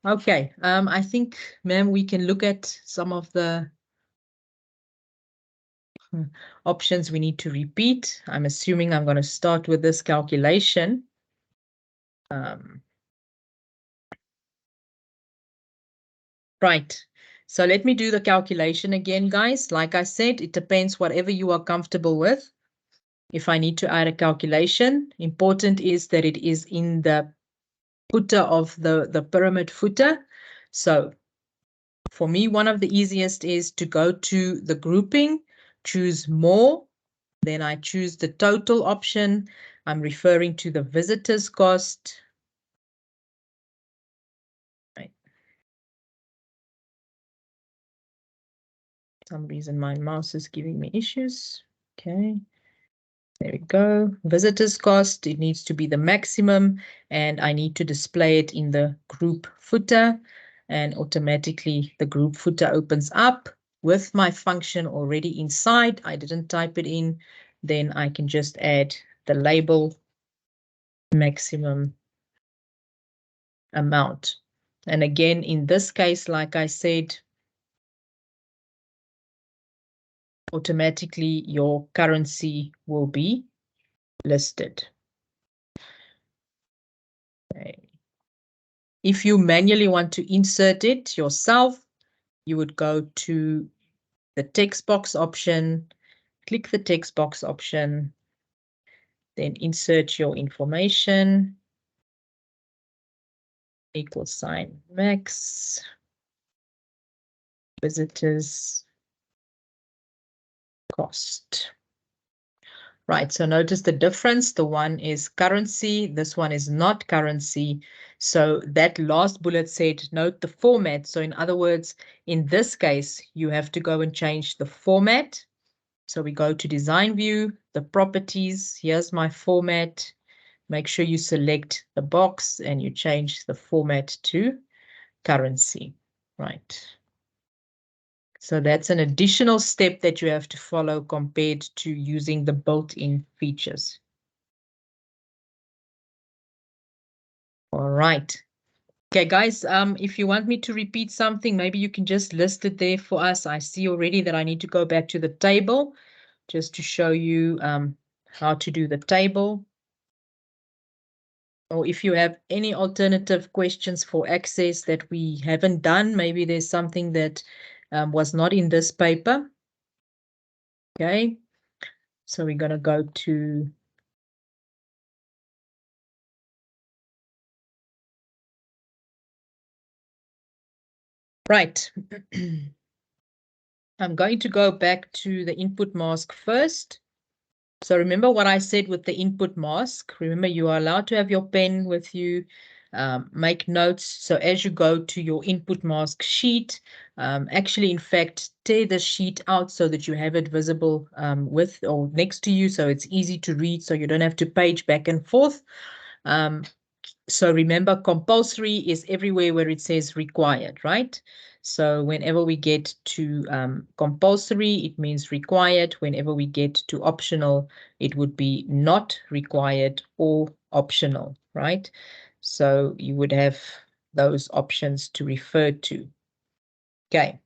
Okay. I think, ma'am, we can look at some of the options we need to repeat. I'm assuming I'm going to start with this calculation. Right. So let me do the calculation again, guys. Like I said, it depends whatever you are comfortable with. If I need to add a calculation, important is that it is in the footer of the pyramid footer. So for me, one of the easiest is to go to the grouping, choose more, then I choose the total option. I'm referring to the visitor's cost. Right. For some reason my mouse is giving me issues. Okay. There we go. Visitor's cost, it needs to be the maximum, and I need to display it in the group footer, and automatically the group footer opens up with my function already inside. I didn't type it in. Then I can just add the label maximum amount. And again, in this case, like I said, automatically your currency will be listed. Okay. If you manually want to insert it yourself, you would go to the text box option, click the text box option, then insert your information, equal sign max, visitors cost. Right, so notice the difference. The one is currency, this one is not currency. So that last bullet said, note the format. So in other words, in this case, you have to go and change the format. So we go to design view, the properties, here's my format. Make sure you select the box and you change the format to currency, right? So that's an additional step that you have to follow compared to using the built-in features. All right. Okay, guys, if you want me to repeat something, maybe you can just list it there for us. I see already that I need to go back to the table just to show you how to do the table. Or if you have any alternative questions for access that we haven't done, maybe there's something that was not in this paper. Okay, so we're going to go to right. I'm going to go back to the input mask first. So remember what I said with the input mask. Remember, you are allowed to have your pen with you, make notes. So as you go to your input mask sheet, actually, in fact, tear the sheet out so that you have it visible with or next to you, so it's easy to read, so you don't have to page back and forth. So remember, compulsory is everywhere where it says required, right? So whenever we get to compulsory, it means required. Whenever we get to optional, it would be not required or optional, right? So you would have those options to refer to. Okay.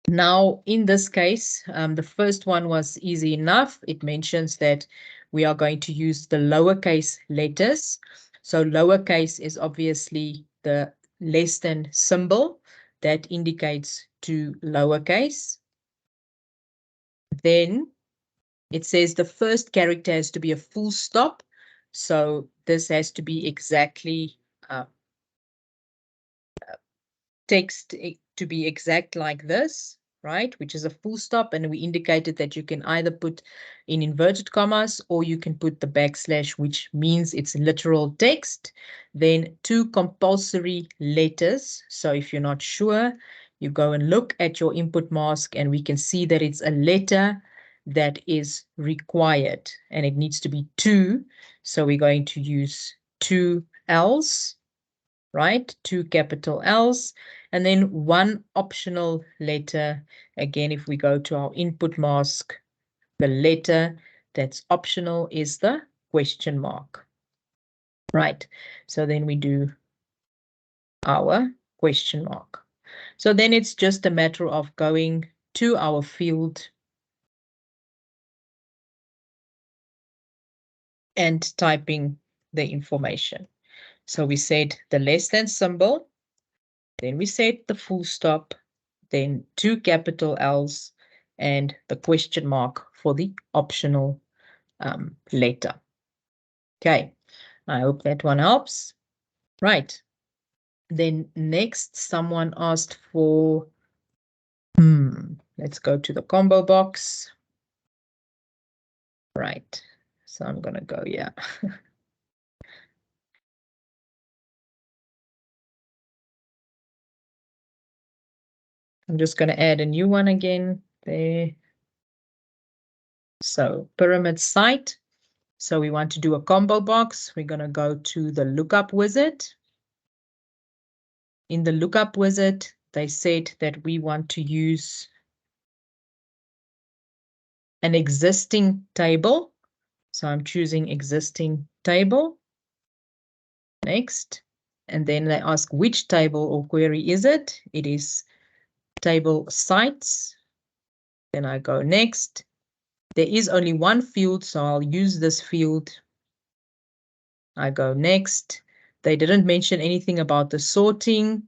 Now, in this case, the first one was easy enough. It mentions that we are going to use the lowercase letters. So lowercase is obviously the less than symbol that indicates to lowercase. Then it says the first character has to be a full stop. So this has to be exactly text to be exact like this, right? Which is a full stop, and we indicated that you can either put in inverted commas or you can put the backslash, which means it's literal text. Then 2 compulsory letters. So if you're not sure, you go and look at your input mask and we can see that it's a letter that is required and it needs to be 2. So we're going to use 2 L's, right? 2 capital L's, and then 1 optional letter. Again, if we go to our input mask, the letter that's optional is the question mark. Right. So then we do our question mark. So then it's just a matter of going to our field and typing the information. So we said the less than symbol, then we said the full stop, then 2 capital L's and the question mark for the optional letter. Okay, I hope that one helps. Right. Then next, someone asked for, let's go to the combo box. Right. So I'm going to go, yeah. I'm just going to add a new one again there. So pyramid site. So we want to do a combo box. We're going to go to the lookup wizard. In the lookup wizard, they said that we want to use an existing table. So I'm choosing existing table. Next. And then they ask which table or query is it? It is table sites. Then I go next. There is only one field, so I'll use this field. I go next. They didn't mention anything about the sorting.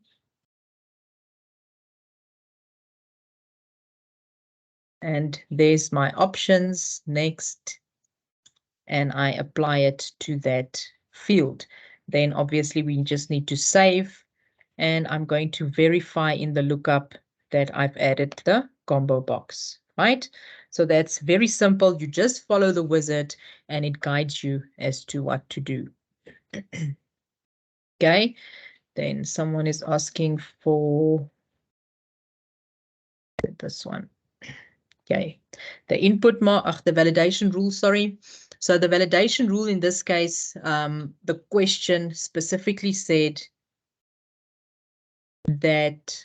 And there's my options. Next. And I apply it to that field. Then obviously we just need to save. And I'm going to verify in the lookup that I've added the combo box, right? So that's very simple. You just follow the wizard and it guides you as to what to do. Okay, then someone is asking for this one. Okay, the the validation rule, sorry. So the validation rule in this case, the question specifically said that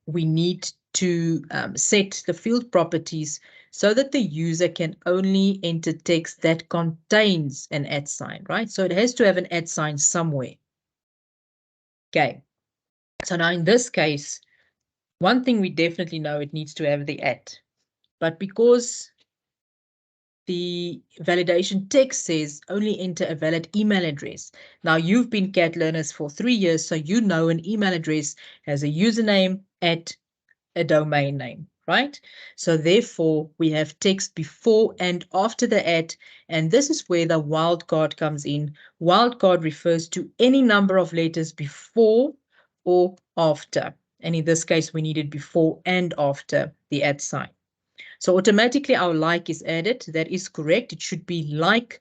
we need to set the field properties so that the user can only enter text that contains an @ sign, right? So it has to have an @ sign somewhere. Okay, so now in this case, one thing we definitely know, it needs to have the @ but because the validation text says only enter a valid email address. Now you've been CAT learners for 3 years, so you know an email address has a username at a domain name, right? So therefore we have text before and after the @ and this is where the wildcard comes in. Wildcard refers to any number of letters before or after. And in this case, we needed before and after the @ sign. So automatically our like is added. That is correct. It should be like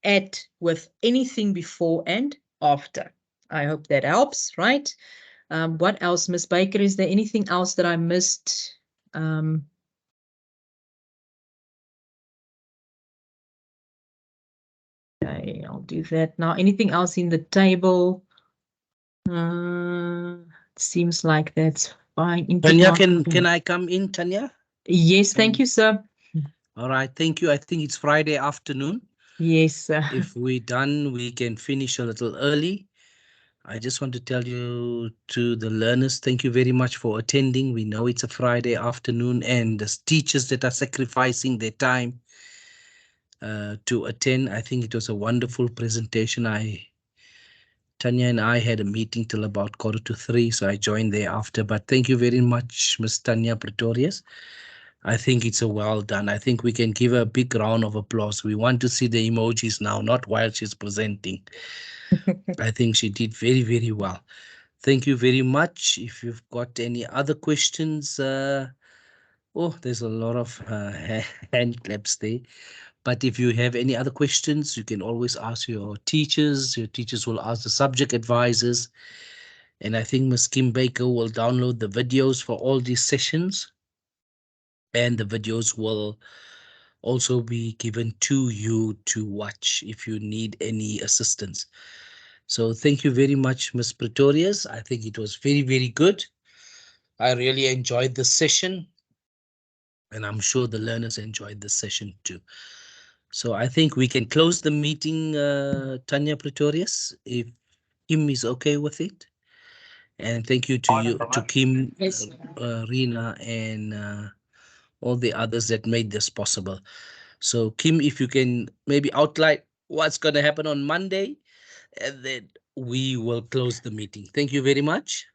@ with anything before and after. I hope that helps, right? What else, Miss Baker? Is there anything else that I missed? Okay, I'll do that now. Anything else in the table? Seems like that's fine. Tanya, can I come in, Tanya? Yes, thank you, sir. All right, thank you. I think it's Friday afternoon. Yes, sir. If we're done, we can finish a little early. I just want to tell you to the learners, thank you very much for attending. We know it's a Friday afternoon and the teachers that are sacrificing their time to attend. I think it was a wonderful presentation. Tanya and I had a meeting till about 2:45, so I joined thereafter. But thank you very much, Ms. Tanya Pretorius. I think it's a well done. I think we can give her a big round of applause. We want to see the emojis now, not while she's presenting. I think she did very, very well. Thank you very much. If you've got any other questions, there's a lot of hand claps there. But if you have any other questions, you can always ask your teachers. Your teachers will ask the subject advisors. And I think Ms. Kim Baker will download the videos for all these sessions. And the videos will also be given to you to watch if you need any assistance. So thank you very much, Ms. Pretorius. I think it was very, very good. I really enjoyed this session. And I'm sure the learners enjoyed this session too. So I think we can close the meeting, Tanya Pretorius, if Kim is okay with it. And thank you to you, to Kim, Yes. Rina, and all the others that made this possible. So Kim, if you can maybe outline what's going to happen on Monday, and then we will close the meeting. Thank you very much.